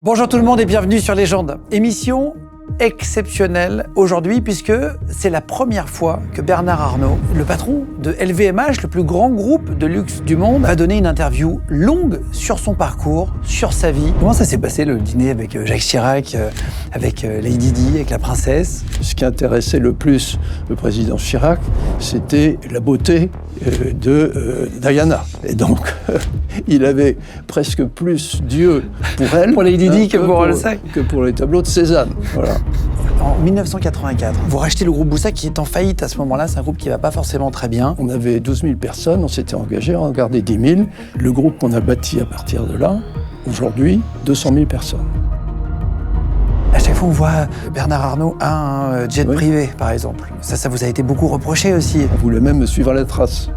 Bonjour tout le monde et bienvenue sur Légende. Émission exceptionnelle aujourd'hui puisque c'est la première fois que Bernard Arnault, le patron de LVMH, le plus grand groupe de luxe du monde, va donner une interview longue sur son parcours, sur sa vie. Comment ça s'est passé le dîner avec Jacques Chirac, avec Lady Di, avec la princesse? Ce qui intéressait le plus le président Chirac, c'était la beauté de Diana. Et donc, il avait presque plus d'yeux pour elle, pour Lady Di que pour le sac, que pour les tableaux de Cézanne. Voilà. En 1984, vous rachetez le groupe Boussac qui est en faillite à ce moment-là. C'est un groupe qui va pas forcément très bien. On avait 12 000 personnes, on s'était engagé à en garder 10 000. Le groupe qu'on a bâti à partir de là, aujourd'hui, 200 000 personnes. À chaque fois, on voit Bernard Arnault a un jet privé, par exemple. Ça vous a été beaucoup reproché aussi. On voulait même me suivre à la trace.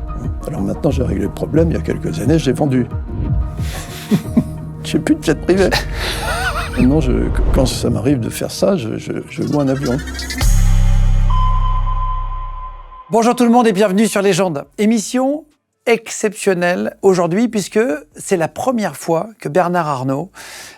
Alors maintenant, j'ai réglé le problème. Il y a quelques années, je l'ai vendu. J'ai plus de jet privé. Maintenant, quand ça m'arrive de faire ça, je loue un avion. Bonjour tout le monde et bienvenue sur Légende. Émission exceptionnelle aujourd'hui puisque c'est la première fois que Bernard Arnault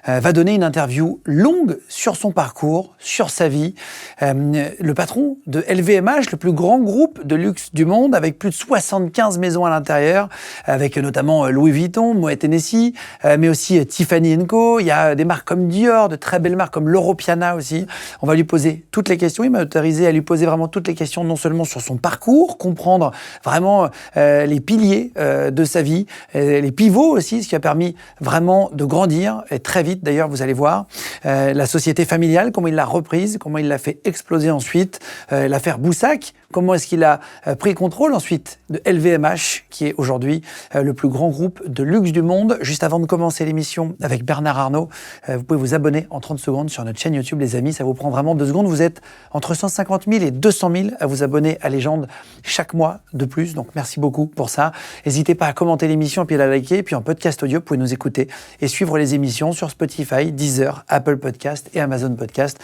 va donner une interview longue sur son parcours, sur sa vie. Le patron de LVMH, le plus grand groupe de luxe du monde, avec plus de 75 maisons à l'intérieur, avec notamment Louis Vuitton, Moet Hennessy, mais aussi Tiffany & Co. Il y a des marques comme Dior, de très belles marques comme Loro Piana aussi. On va lui poser toutes les questions. Il m'a autorisé à lui poser vraiment toutes les questions, non seulement sur son parcours, comprendre vraiment les piliers de sa vie, les pivots aussi, ce qui a permis vraiment de grandir, et très vite d'ailleurs, vous allez voir, la société familiale, comment il l'a reprise, comment il l'a fait exploser ensuite, l'affaire Boussac, comment est-ce qu'il a pris contrôle ensuite de LVMH, qui est aujourd'hui le plus grand groupe de luxe du monde. Juste avant de commencer l'émission avec Bernard Arnault, vous pouvez vous abonner en 30 secondes sur notre chaîne YouTube, les amis, ça vous prend vraiment 2 secondes. Vous êtes entre 150 000 et 200 000 à vous abonner à Légende chaque mois de plus, donc merci beaucoup pour ça. N'hésitez pas à commenter l'émission et puis à la liker. Et puis en podcast audio, vous pouvez nous écouter et suivre les émissions sur Spotify, Deezer, Apple Podcast et Amazon Podcast.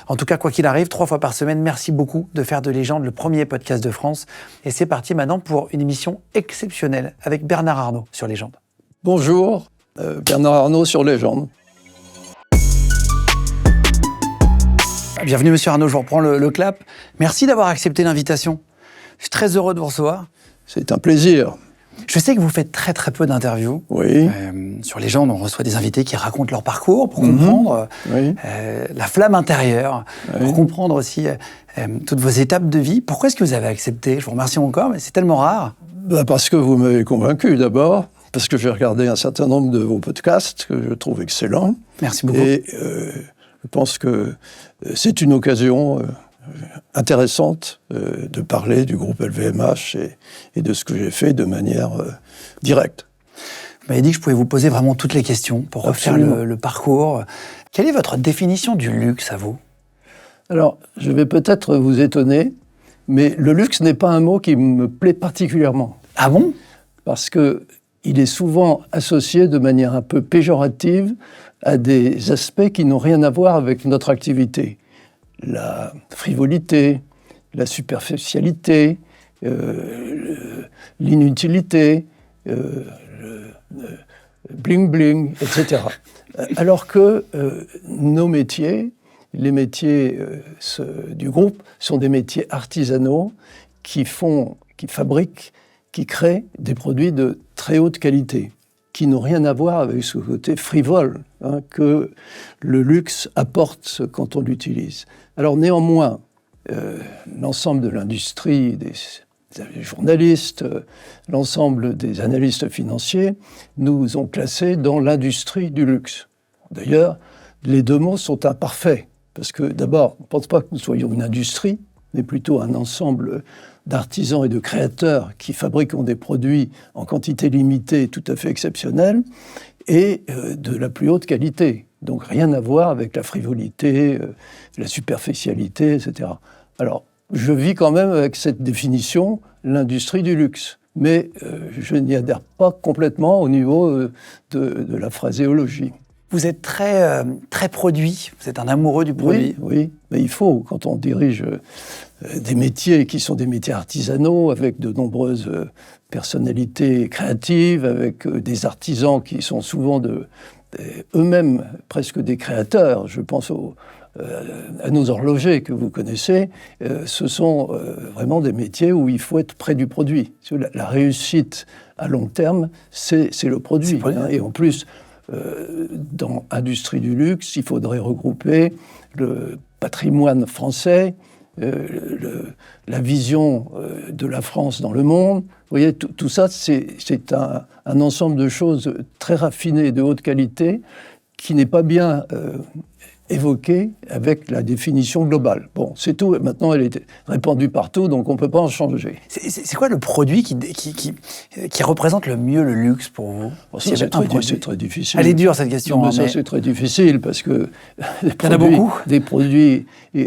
En tout cas, quoi qu'il arrive, 3 fois par semaine, merci beaucoup de faire de Légende le premier podcast de France. Et c'est parti maintenant pour une émission exceptionnelle avec Bernard Arnault sur Légende. Bonjour, Bernard Arnault sur Légende. Bienvenue Monsieur Arnault, je vous reprends le clap. Merci d'avoir accepté l'invitation. Je suis très heureux de vous recevoir. C'est un plaisir. Je sais que vous faites très très peu d'interviews. Oui. Sur Légende, on reçoit des invités qui racontent leur parcours pour comprendre la flamme intérieure, pour comprendre aussi toutes vos étapes de vie. Pourquoi est-ce que vous avez accepté? Je vous remercie encore, mais c'est tellement rare. Parce que vous m'avez convaincu d'abord, parce que j'ai regardé un certain nombre de vos podcasts que je trouve excellents. Merci beaucoup. Et je pense que c'est une occasion intéressante de parler du groupe LVMH et de ce que j'ai fait de manière directe. Vous m'avez dit que je pouvais vous poser vraiment toutes les questions pour refaire le parcours. Quelle est votre définition du luxe à vous? Alors, je vais peut-être vous étonner, mais le luxe n'est pas un mot qui me plaît particulièrement. Ah bon? Parce qu'il est souvent associé de manière un peu péjorative à des aspects qui n'ont rien à voir avec notre activité. La frivolité, la superficialité, l'inutilité, le bling-bling, etc. Alors que nos métiers, les métiers du groupe, sont des métiers artisanaux qui fabriquent, qui créent des produits de très haute qualité, qui n'ont rien à voir avec ce côté frivole que le luxe apporte quand on l'utilise. Alors néanmoins, l'ensemble de l'industrie, des journalistes, l'ensemble des analystes financiers nous ont classés dans l'industrie du luxe. D'ailleurs, les 2 mots sont imparfaits, parce que d'abord, on ne pense pas que nous soyons une industrie, mais plutôt un ensemble d'artisans et de créateurs qui fabriquent des produits en quantité limitée tout à fait exceptionnelle et de la plus haute qualité. Donc rien à voir avec la frivolité, la superficialité, etc. Alors, je vis quand même avec cette définition, l'industrie du luxe. Mais je n'y adhère pas complètement au niveau de la phraséologie. Vous êtes très produit, vous êtes un amoureux du produit. Oui, mais il faut, quand on dirige des métiers qui sont des métiers artisanaux, avec de nombreuses personnalités créatives, avec des artisans qui sont souvent de eux-mêmes presque des créateurs. Je pense à nos horlogers que vous connaissez. Ce sont vraiment des métiers où il faut être près du produit. La réussite à long terme, c'est le produit. Et en plus, dans l'industrie du luxe, il faudrait regrouper le patrimoine français, la vision de la France dans le monde. Vous voyez, tout ça, c'est un ensemble de choses très raffinées, de haute qualité, qui n'est pas bien évoqué avec la définition globale. Bon, c'est tout. Maintenant, elle est répandue partout, donc on ne peut pas en changer. C'est quoi le produit qui représente le mieux le luxe pour vous? C'est très difficile. Elle est dure, cette question. Non, mais ça, c'est très difficile, parce que il y en a beaucoup. Des produits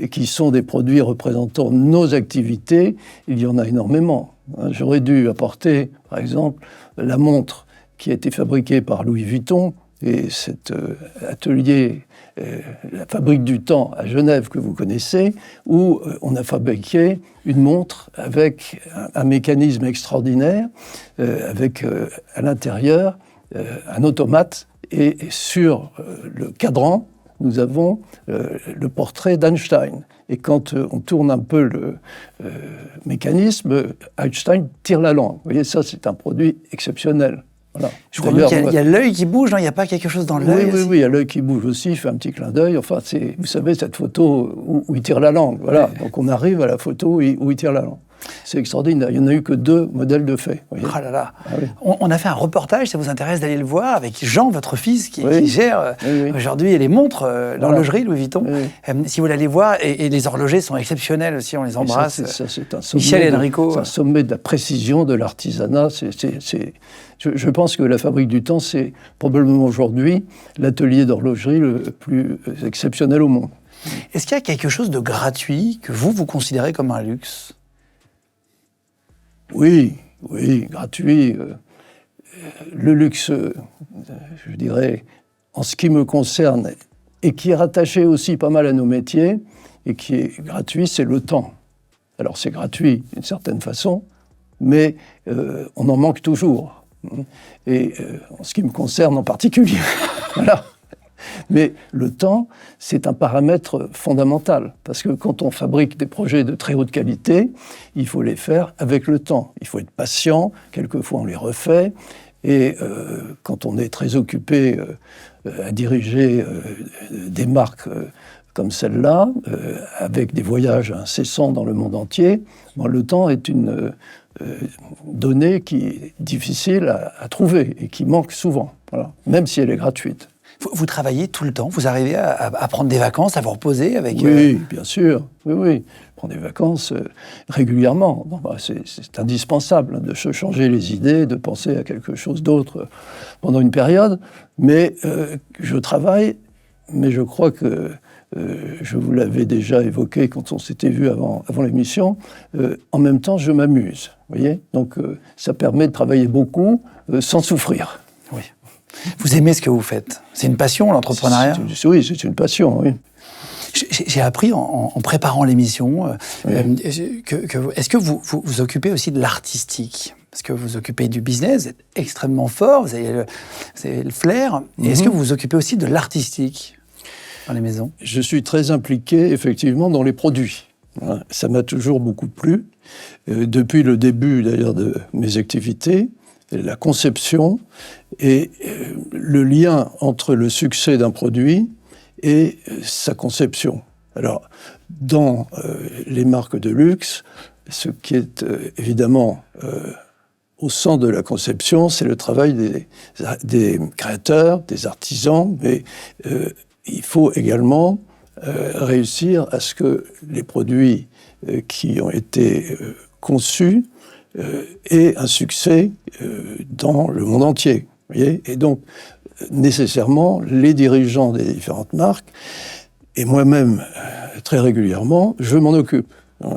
qui sont des produits représentant nos activités, il y en a énormément. J'aurais dû apporter, par exemple, la montre qui a été fabriquée par Louis Vuitton, et cet atelier, la Fabrique du Temps à Genève que vous connaissez, où on a fabriqué une montre avec un mécanisme extraordinaire, avec à l'intérieur un automate, et sur le cadran, nous avons le portrait d'Einstein. Et quand on tourne un peu le mécanisme, Einstein tire la langue. Vous voyez, ça, c'est un produit exceptionnel. Voilà. Je crois qu'il y a l'œil qui bouge, non? Il n'y a pas quelque chose dans l'œil? Oui, il y a l'œil qui bouge aussi, il fait un petit clin d'œil. Enfin, vous savez, cette photo où il tire la langue. Voilà. Ouais. Donc on arrive à la photo où il tire la langue. C'est extraordinaire. Il n'y en a eu que 2 modèles de fait. Oh là là. Ah oui. On a fait un reportage, ça vous intéresse d'aller le voir, avec Jean, votre fils, qui gère aujourd'hui les montres, l'horlogerie Louis Vuitton. Si vous l'allez voir, et les horlogers sont exceptionnels aussi, on les embrasse. Ça, c'est un sommet. Michel Enrico. C'est un sommet de la précision, de l'artisanat. Je pense que la Fabrique du Temps, c'est probablement aujourd'hui l'atelier d'horlogerie le plus exceptionnel au monde. Est-ce qu'il y a quelque chose de gratuit que vous considérez comme un luxe? Oui, gratuit. Le luxe, je dirais, en ce qui me concerne, et qui est rattaché aussi pas mal à nos métiers, et qui est gratuit, c'est le temps. Alors c'est gratuit d'une certaine façon, mais on en manque toujours. Et en ce qui me concerne en particulier. Voilà. Mais le temps, c'est un paramètre fondamental, parce que quand on fabrique des projets de très haute qualité, il faut les faire avec le temps. Il faut être patient, quelquefois on les refait, et quand on est très occupé à diriger des marques comme celle-là, avec des voyages incessants dans le monde entier, le temps est une donnée qui est difficile à trouver et qui manque souvent, voilà, même si elle est gratuite. Vous travaillez tout le temps? Vous arrivez à prendre des vacances, à vous reposer avec... Oui, bien sûr. Oui. Je prends des vacances régulièrement. Bon, c'est indispensable de se changer les idées, de penser à quelque chose d'autre pendant une période. Mais je travaille, mais je crois que je vous l'avais déjà évoqué quand on s'était vu avant l'émission. En même temps, je m'amuse. Vous voyez ? Donc, ça permet de travailler beaucoup sans souffrir. Oui. Vous aimez ce que vous faites? C'est une passion, l'entrepreneuriat? Oui, c'est une passion, oui. J'ai appris en préparant l'émission est-ce que vous vous occupez aussi de l'artistique? Parce que vous vous occupez du business, vous êtes extrêmement fort, vous avez le flair. Et est-ce que vous vous occupez aussi de l'artistique dans les maisons? Je suis très impliqué, effectivement, dans les produits. Ça m'a toujours beaucoup plu. Depuis le début, d'ailleurs, de mes activités, la conception et le lien entre le succès d'un produit et sa conception. Alors, dans les marques de luxe, ce qui est évidemment au centre de la conception, c'est le travail des créateurs, des artisans, mais il faut également réussir à ce que les produits qui ont été conçus aient un succès dans le monde entier. Vous voyez ? Et donc, nécessairement, les dirigeants des différentes marques, et moi-même, très régulièrement, je m'en occupe.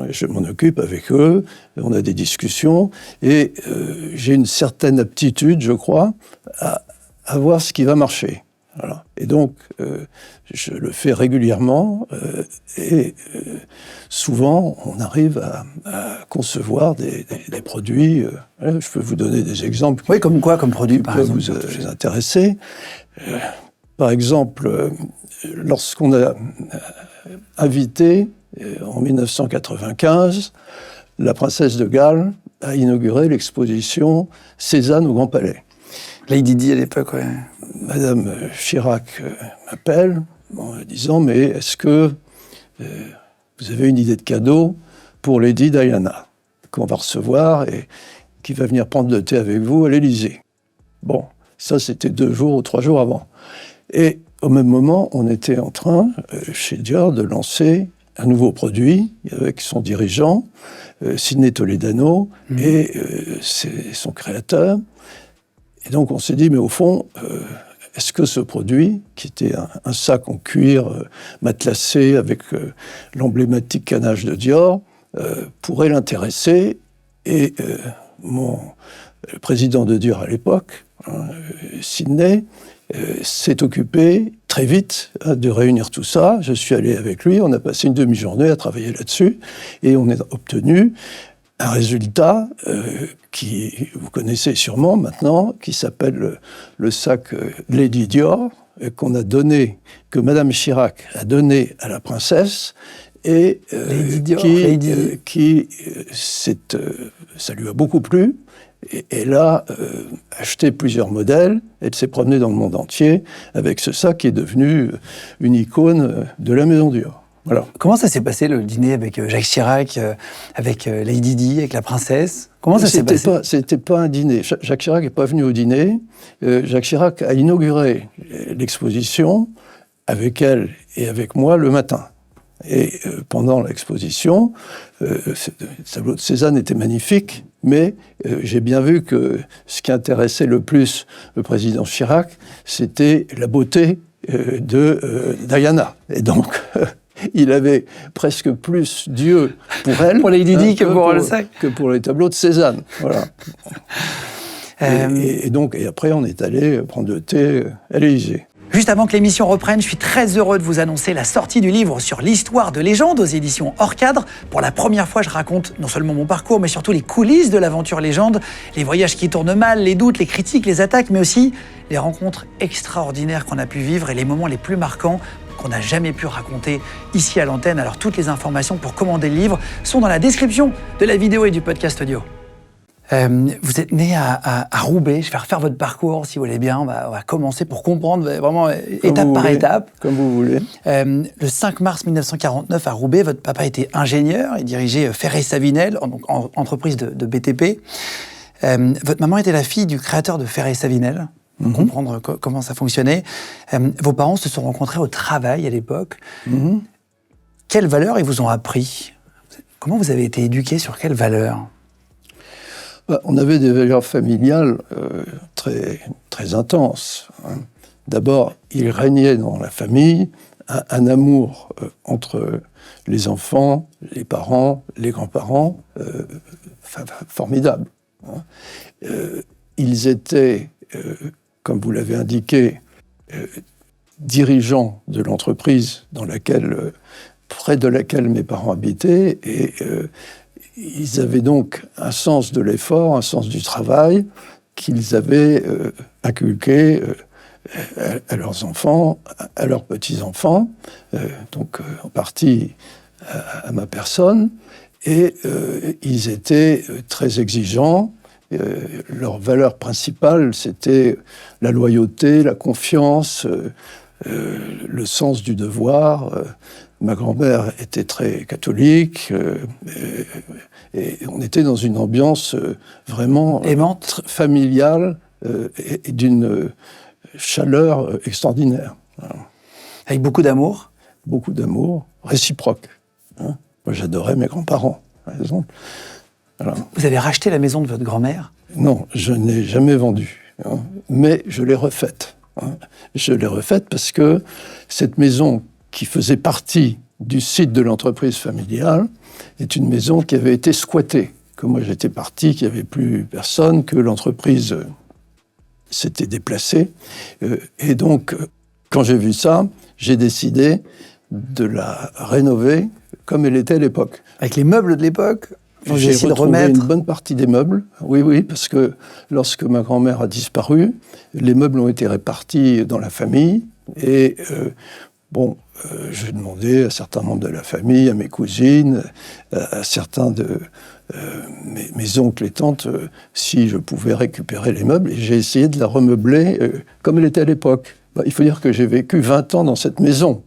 Je m'en occupe avec eux, on a des discussions, et j'ai une certaine aptitude, je crois, à voir ce qui va marcher. Voilà. Et donc, je le fais régulièrement, et souvent, on arrive à concevoir des produits. Je peux vous donner des exemples. Oui, comme quoi, comme produit, par exemple, vous intéresser. Par exemple, lorsqu'on a invité, en 1995, la princesse de Galles à inaugurer l'exposition Cézanne au Grand Palais. Lady Di à l'époque, ouais. Madame Chirac m'appelle en me disant « Mais est-ce que vous avez une idée de cadeau pour Lady Diana, qu'on va recevoir et qui va venir prendre le thé avec vous à l'Élysée ?» Bon, ça c'était 2 jours ou 3 jours avant. Et au même moment, on était en train, chez Dior, de lancer un nouveau produit avec son dirigeant, Sidney Toledano, et son créateur. Et donc on s'est dit, mais au fond, est-ce que ce produit, qui était un sac en cuir matelassé avec l'emblématique canage de Dior, pourrait l'intéresser? Et le président de Dior à l'époque, Sidney, s'est occupé très vite de réunir tout ça. Je suis allé avec lui, on a passé une demi-journée à travailler là-dessus, et on a obtenu un résultat qui, vous connaissez sûrement maintenant, qui s'appelle le sac Lady Dior, qu'on a donné, que Madame Chirac a donné à la princesse, et Lady Dior, ça lui a beaucoup plu. Et elle a acheté plusieurs modèles, elle s'est promenée dans le monde entier avec ce sac qui est devenu une icône de la maison Dior. Voilà. Comment ça s'est passé le dîner avec Jacques Chirac, avec Lady Di, avec la princesse? Comment ça s'est passé? C'était pas un dîner. Jacques Chirac n'est pas venu au dîner. Jacques Chirac a inauguré l'exposition avec elle et avec moi le matin. Et pendant l'exposition, le tableau de Cézanne était magnifique, mais j'ai bien vu que ce qui intéressait le plus le président Chirac, c'était la beauté de Diana. Et donc, il avait presque plus d'yeux pour elle pour Lady Di que pour le sac. Que pour les tableaux de Cézanne. Voilà. Et après, on est allé prendre le thé à l'Élysée. Juste avant que l'émission reprenne, je suis très heureux de vous annoncer la sortie du livre sur l'histoire de Légende aux éditions Hors Cadre. Pour la première fois, je raconte non seulement mon parcours, mais surtout les coulisses de l'aventure Légende, les voyages qui tournent mal, les doutes, les critiques, les attaques, mais aussi les rencontres extraordinaires qu'on a pu vivre et les moments les plus marquants qu'on n'a jamais pu raconter ici à l'antenne. Alors toutes les informations pour commander le livre sont dans la description de la vidéo et du podcast audio. Vous êtes né à Roubaix. Je vais refaire votre parcours, si vous voulez bien. On va commencer pour comprendre vraiment étape par étape. Comme vous voulez. Le 5 mars 1949, à Roubaix, votre papa était ingénieur. Il dirigeait Ferré-Savinel, entreprise de BTP. Votre maman était la fille du créateur de Ferré-Savinel, pour comprendre comment ça fonctionnait. Vos parents se sont rencontrés au travail à l'époque. Quelles valeurs ils vous ont appris? Comment vous avez été éduqué sur quelles valeurs? On avait des valeurs familiales très, très intenses. D'abord, il régnait dans la famille un amour entre les enfants, les parents, les grands-parents, formidable. Ils étaient, comme vous l'avez indiqué, dirigeants de l'entreprise près de laquelle mes parents habitaient, et ils avaient donc un sens de l'effort, un sens du travail qu'ils avaient inculqué à leurs enfants, à leurs petits-enfants, donc en partie à ma personne. Et ils étaient très exigeants. Leur valeur principale, c'était la loyauté, la confiance, le sens du devoir. Ma grand-mère était très catholique, et on était dans une ambiance vraiment aimante, familiale, et d'une chaleur extraordinaire. Voilà. Avec beaucoup d'amour? Beaucoup d'amour, réciproque. Moi, j'adorais mes grands-parents, par exemple. Voilà. Vous avez racheté la maison de votre grand-mère? Non, je n'ai jamais vendu, mais je l'ai refaite. Je l'ai refaite parce que cette maison qui faisait partie du site de l'entreprise familiale est une maison qui avait été squattée. Que moi j'étais parti, qu'il n'y avait plus personne, que l'entreprise s'était déplacée. Et donc, quand j'ai vu ça, j'ai décidé de la rénover comme elle était à l'époque. Avec les meubles de l'époque? J'ai retrouvé une bonne partie des meubles, oui, parce que lorsque ma grand-mère a disparu, les meubles ont été répartis dans la famille, Et j'ai demandé à certains membres de la famille, à mes cousines, à certains de mes oncles et tantes, si je pouvais récupérer les meubles. Et j'ai essayé de la remeubler comme elle était à l'époque. Il faut dire que j'ai vécu 20 ans dans cette maison.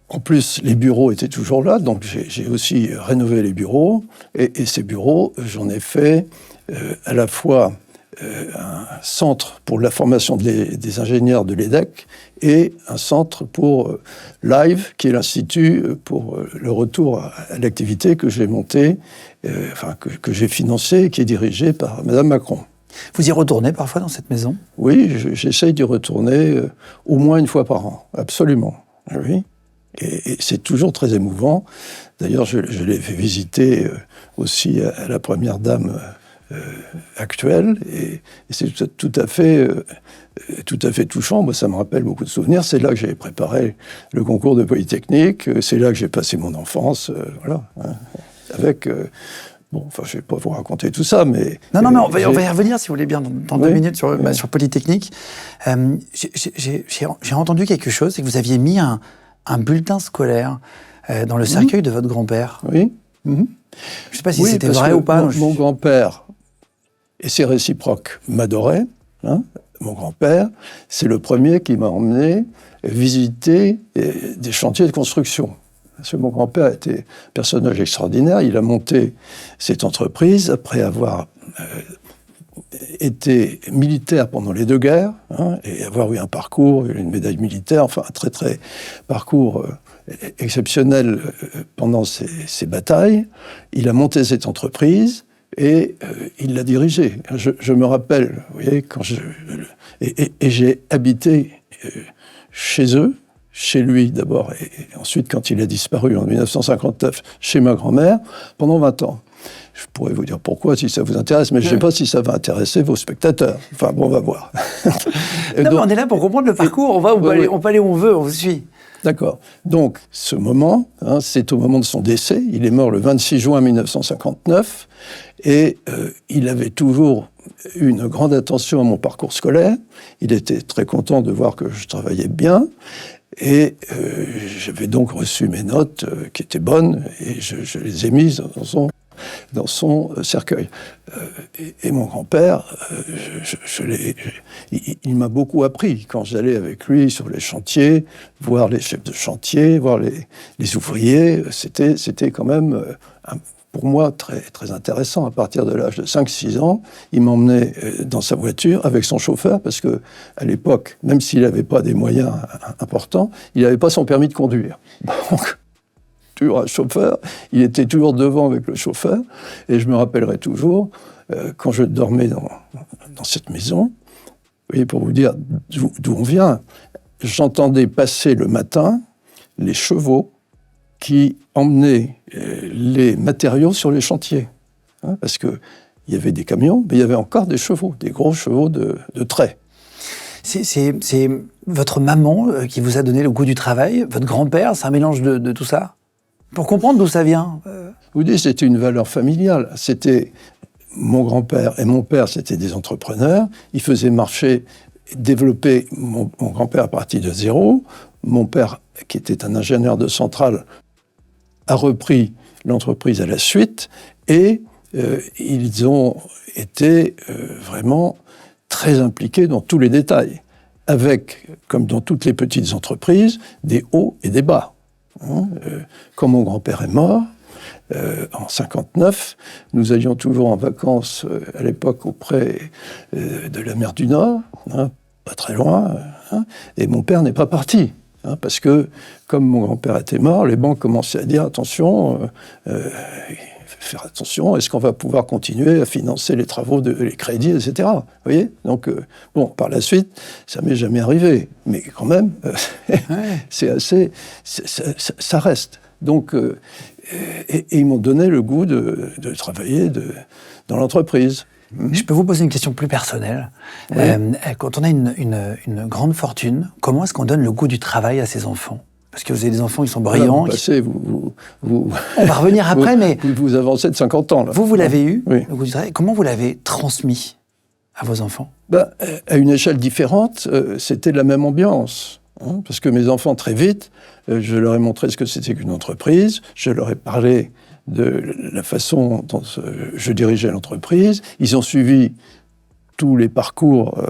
En plus, les bureaux étaient toujours là, donc j'ai aussi rénové les bureaux. Et ces bureaux, j'en ai fait à la fois un centre pour la formation des ingénieurs de l'EDEC et un centre pour LIVE, qui est l'Institut pour le retour à l'activité que j'ai monté, que j'ai financé et qui est dirigé par Madame Macron. Vous y retournez parfois dans cette maison ? Oui, j'essaye d'y retourner au moins une fois par an, absolument. Oui. Et c'est toujours très émouvant. D'ailleurs, je l'ai fait visiter aussi à la première dame actuelle, et c'est tout à fait touchant. Moi, ça me rappelle beaucoup de souvenirs. C'est là que j'ai préparé le concours de Polytechnique, c'est là que j'ai passé mon enfance, voilà. Avec... je ne vais pas vous raconter tout ça, mais... Non, mais on va y revenir, si vous voulez bien, dans 2 minutes sur Polytechnique. J'ai entendu quelque chose, c'est que vous aviez mis un bulletin scolaire dans le cercueil de votre grand-père. Oui. Je ne sais pas si c'était vrai ou pas. Mon grand-père, et c'est réciproque, m'adorait. Mon grand-père, c'est le premier qui m'a emmené visiter des chantiers de construction. Parce que mon grand-père était un personnage extraordinaire. Il a monté cette entreprise après avoir été militaire pendant les 2 guerres, et avoir eu un parcours, une médaille militaire, enfin un très très parcours exceptionnel pendant ces batailles. Il a monté cette entreprise et il l'a dirigée. Je me rappelle, vous voyez, quand j'ai habité chez eux, chez lui d'abord, et ensuite quand il a disparu en 1959, chez ma grand-mère, pendant 20 ans. Je pourrais vous dire pourquoi, si ça vous intéresse, mais je ne sais pas si ça va intéresser vos spectateurs. Enfin, bon, on va voir. Mais on est là pour comprendre le parcours, on peut aller où on veut, on vous suit. D'accord. Donc, ce moment, c'est au moment de son décès. Il est mort le 26 juin 1959, et il avait toujours eu une grande attention à mon parcours scolaire. Il était très content de voir que je travaillais bien, et j'avais donc reçu mes notes qui étaient bonnes, et je les ai mises dans son cercueil. Et mon grand-père, il m'a beaucoup appris quand j'allais avec lui sur les chantiers, voir les chefs de chantier, voir les ouvriers. C'était quand même, pour moi, très, très intéressant. À partir de l'âge de 5-6 ans, il m'emmenait dans sa voiture avec son chauffeur, parce que à l'époque, même s'il n'avait pas des moyens importants, il n'avait pas son permis de conduire. Donc, un chauffeur, il était toujours devant avec le chauffeur, et je me rappellerai toujours, quand je dormais dans cette maison, vous voyez, pour vous dire d'où on vient, j'entendais passer le matin les chevaux qui emmenaient les matériaux sur les chantiers, parce qu'il y avait des camions, mais il y avait encore des chevaux, des gros chevaux de trait. C'est votre maman qui vous a donné le goût du travail, votre grand-père, c'est un mélange de tout ça ? Pour comprendre d'où ça vient. Vous dites, c'était une valeur familiale. C'était mon grand-père et mon père, c'était des entrepreneurs. Ils faisaient marcher, développer mon grand-père à partir de zéro. Mon père, qui était un ingénieur de centrale, a repris l'entreprise à la suite, et ils ont été vraiment très impliqués dans tous les détails, avec, comme dans toutes les petites entreprises, des hauts et des bas. Quand mon grand-père est mort, en 59, nous allions toujours en vacances à l'époque auprès de la mer du Nord, pas très loin, et mon père n'est pas parti. Parce que, comme mon grand-père était mort, les banques commençaient à dire « Attention, faire attention, est-ce qu'on va pouvoir continuer à financer les travaux, les crédits, etc. » Vous voyez ? Donc, par la suite, ça m'est jamais arrivé. Mais quand même, c'est assez... ça reste. Donc, et ils m'ont donné le goût de travailler dans l'entreprise. Je peux vous poser une question plus personnelle. Oui. Quand on a une grande fortune, comment est-ce qu'on donne le goût du travail à ses enfants ? Parce que vous avez des enfants qui sont brillants. On va revenir après, mais... Vous avancez de 50 ans, là. Vous l'avez eu, oui. Le goût du travail. Comment vous l'avez transmis à vos enfants ? À une échelle différente, c'était la même ambiance. Parce que mes enfants, très vite, je leur ai montré ce que c'était qu'une entreprise, je leur ai parlé de la façon dont je dirigeais l'entreprise. Ils ont suivi tous les parcours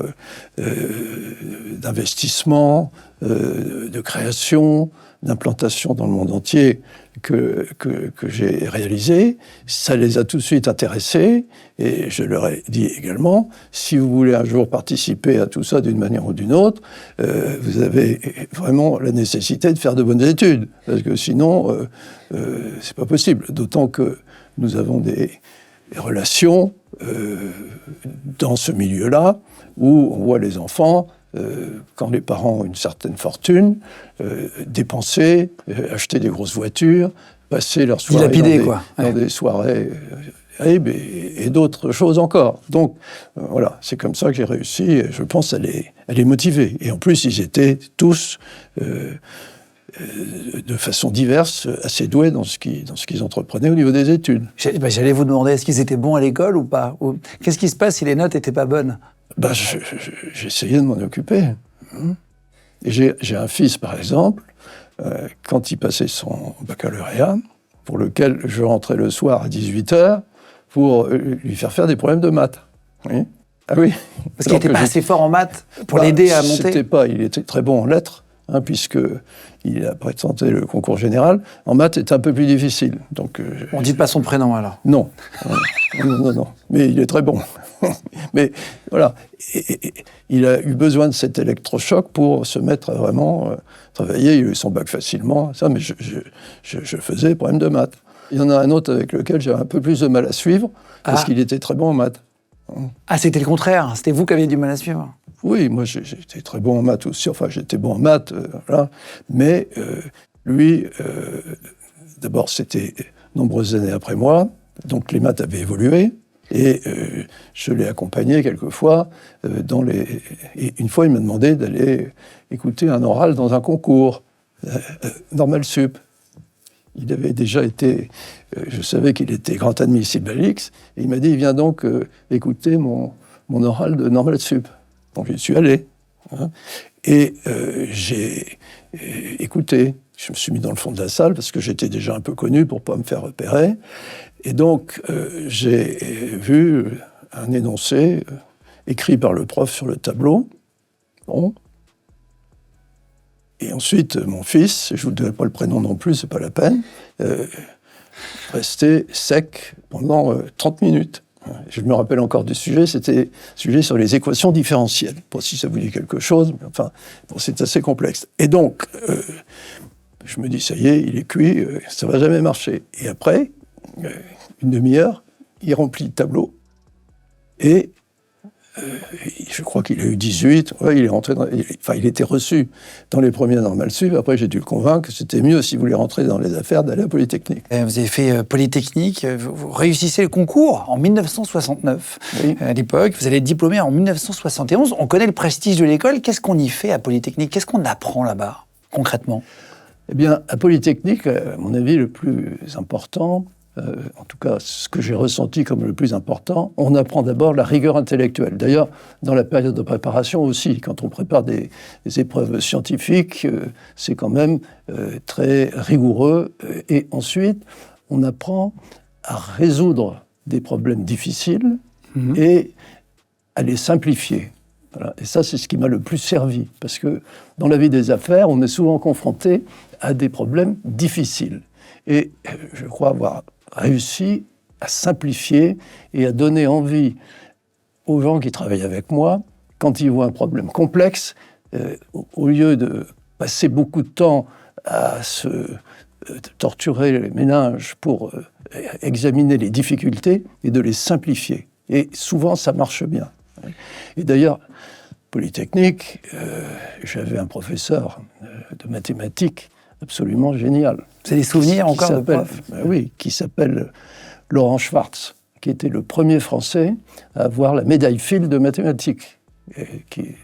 d'investissement, de création, d'implantation dans le monde entier que j'ai réalisé. Ça les a tout de suite intéressés et je leur ai dit également, si vous voulez un jour participer à tout ça d'une manière ou d'une autre, vous avez vraiment la nécessité de faire de bonnes études, parce que sinon, c'est pas possible. D'autant que nous avons des relations dans ce milieu-là, où on voit les enfants, quand les parents ont une certaine fortune, dépenser, acheter des grosses voitures, passer leur soirée dans des soirées et d'autres choses encore. Donc voilà, c'est comme ça que j'ai réussi, et je pense à les motiver. Et en plus, ils étaient tous de façon diverse, assez doués dans ce qu'ils entreprenaient au niveau des études. J'allais vous demander, est-ce qu'ils étaient bons à l'école ou pas? Qu'est-ce qui se passe si les notes n'étaient pas bonnes? J'essayais de m'en occuper. Et j'ai un fils, par exemple, quand il passait son baccalauréat, pour lequel je rentrais le soir à 18h pour lui faire des problèmes de maths. Oui. Ah oui. Parce qu'il n'était pas assez fort en maths pour l'aider à monter? Il était très bon en lettres, puisqu'il a présenté le concours général. En maths, c'était un peu plus difficile. Donc, on ne dit pas son prénom, alors? Non. Non. Mais il est très bon. Mais voilà, et il a eu besoin de cet électrochoc pour se mettre à vraiment travailler. Il a eu son bac facilement, mais je faisais des problèmes de maths. Il y en a un autre avec lequel j'ai un peu plus de mal à suivre, parce qu'il était très bon en maths. Ah, c'était le contraire, c'était vous qui aviez du mal à suivre? Oui, moi j'étais très bon en maths aussi, j'étais bon en maths, voilà. Mais lui, d'abord c'était nombreuses années après moi, donc les maths avaient évolué. Et je l'ai accompagné quelquefois Et une fois, il m'a demandé d'aller écouter un oral dans un concours, Normal Sup. Il avait déjà été... je savais qu'il était grand admissible à l'X, et il m'a dit, viens donc écouter mon oral de Normal Sup. Donc j'y suis allé. Et j'ai écouté. Je me suis mis dans le fond de la salle, parce que j'étais déjà un peu connu pour ne pas me faire repérer. Et donc, j'ai vu un énoncé écrit par le prof sur le tableau. Bon. Et ensuite, mon fils, je ne vous donnerai pas le prénom non plus, c'est pas la peine, restait sec pendant 30 minutes. Je me rappelle encore du sujet, c'était sujet sur les équations différentielles. Bon, si ça vous dit quelque chose, mais c'est assez complexe. Et donc, je me dis, ça y est, il est cuit, ça ne va jamais marcher. Et après, une demi-heure, il remplit le tableau, et je crois qu'il a eu 18, il est rentré il était reçu dans les premiers Normal Sup. Après, j'ai dû le convaincre que c'était mieux, s'il voulait rentrer dans les affaires, d'aller à Polytechnique. Vous avez fait Polytechnique, vous réussissez le concours en 1969. Oui. À l'époque, vous allez être diplômé en 1971. On connaît le prestige de l'école. Qu'est-ce qu'on y fait à Polytechnique? Qu'est-ce qu'on apprend là-bas, concrètement? Eh bien, à Polytechnique, à mon avis, le plus important, en tout cas ce que j'ai ressenti comme le plus important, on apprend d'abord la rigueur intellectuelle. D'ailleurs, dans la période de préparation aussi, quand on prépare des épreuves scientifiques, c'est quand même très rigoureux. Et ensuite, on apprend à résoudre des problèmes difficiles et à les simplifier. Voilà. Et ça, c'est ce qui m'a le plus servi, parce que dans la vie des affaires, on est souvent confronté à des problèmes difficiles. Et je crois avoir réussi à simplifier et à donner envie aux gens qui travaillent avec moi, quand ils voient un problème complexe, au lieu de passer beaucoup de temps à se torturer les méninges pour examiner les difficultés, et de les simplifier. Et souvent, ça marche bien. Et d'ailleurs, Polytechnique, j'avais un professeur de mathématiques absolument génial. C'est des souvenirs encore de prof? Oui, qui s'appelle Laurent Schwartz, qui était le premier Français à avoir la médaille Fields de mathématiques.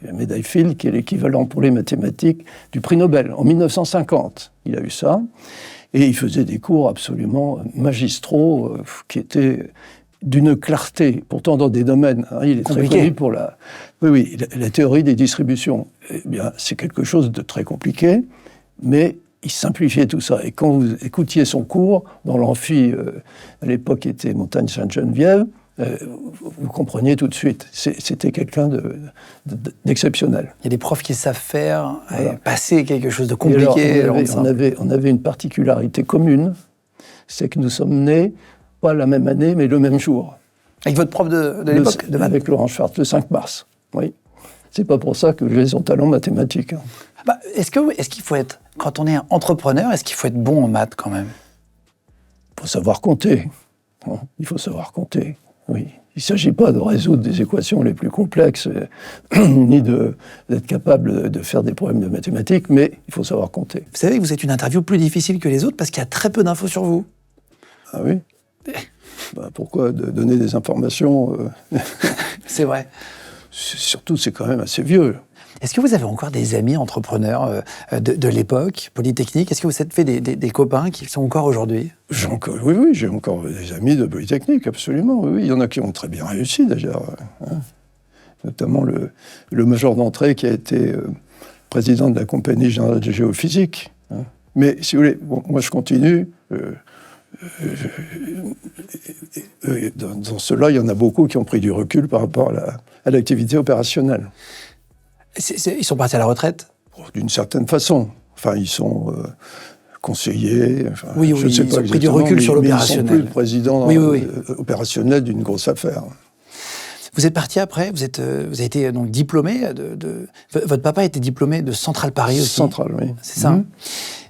La médaille Fields, qui est l'équivalent pour les mathématiques du prix Nobel. En 1950, il a eu ça. Et il faisait des cours absolument magistraux, qui étaient d'une clarté, pourtant dans des domaines, il est très connu pour la théorie des distributions. Eh bien, c'est quelque chose de très compliqué, mais il simplifiait tout ça. Et quand vous écoutiez son cours, dans l'amphi, à l'époque, qui était Montagne Sainte-Geneviève, vous compreniez tout de suite. C'était quelqu'un d'exceptionnel. Il y a des profs qui savent faire, passer quelque chose de compliqué. Alors, on avait une particularité commune, c'est que nous sommes nés, pas la même année, mais le même jour. Avec votre prof de l'époque Avec Laurent Schwartz, le 5 mars, oui. C'est pas pour ça que j'ai son talent mathématique. Est-ce qu'il faut être, quand on est entrepreneur, est-ce qu'il faut être bon en maths quand même? Il faut savoir compter. Il faut savoir compter, oui. Il ne s'agit pas de résoudre des équations les plus complexes, ni d'être capable de faire des problèmes de mathématiques, mais il faut savoir compter. Vous savez que vous êtes une interview plus difficile que les autres parce qu'il y a très peu d'infos sur vous. Ah oui? Pourquoi donner des informations C'est vrai. Surtout, c'est quand même assez vieux. Est-ce que vous avez encore des amis entrepreneurs de l'époque, Polytechnique? Est-ce que vous êtes fait des copains qui sont encore aujourd'hui? Oui, j'ai encore des amis de Polytechnique, absolument. Oui. Il y en a qui ont très bien réussi, d'ailleurs. Notamment le major d'entrée qui a été président de la Compagnie Générale de Géophysique. Mais, si vous voulez, moi, je continue. Dans ceux-là, il y en a beaucoup qui ont pris du recul par rapport à l'activité opérationnelle. Ils sont partis à la retraite? D'une certaine façon. Enfin, ils sont conseillers. Enfin, oui, je ne sais ils pas ont pris du recul sur l'opérationnel. Ils ne sont plus le président opérationnel d'une grosse affaire. Vous êtes parti après, vous avez été donc diplômé votre papa était diplômé de Centrale Paris aussi. Centrale, oui. C'est ça.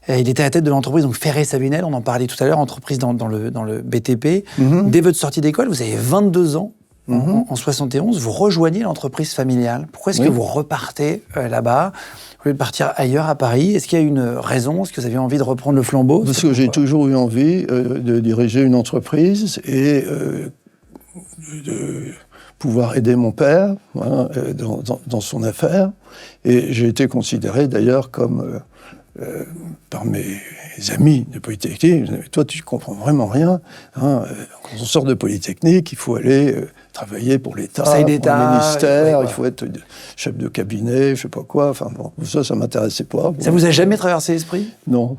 Il était à la tête de l'entreprise, donc Ferré-Sabinel, on en parlait tout à l'heure, entreprise dans le BTP. Dès votre sortie d'école, vous avez 22 ans. En 71, vous rejoignez l'entreprise familiale. Pourquoi est-ce que vous repartez là-bas, au lieu de partir ailleurs à Paris? Est-ce qu'il y a une raison? Est-ce que vous avez envie de reprendre le flambeau? Parce que j'ai toujours eu envie de diriger une entreprise et de pouvoir aider mon père dans son affaire. Et j'ai été considéré d'ailleurs comme... par mes amis de Polytechnique, toi tu comprends vraiment rien. Quand on sort de Polytechnique, il faut aller travailler pour l'État, pour le ministère, il faut être chef de cabinet, je sais pas quoi. Enfin bon, ça m'intéressait pas. Ça vous a jamais traversé l'esprit? Non.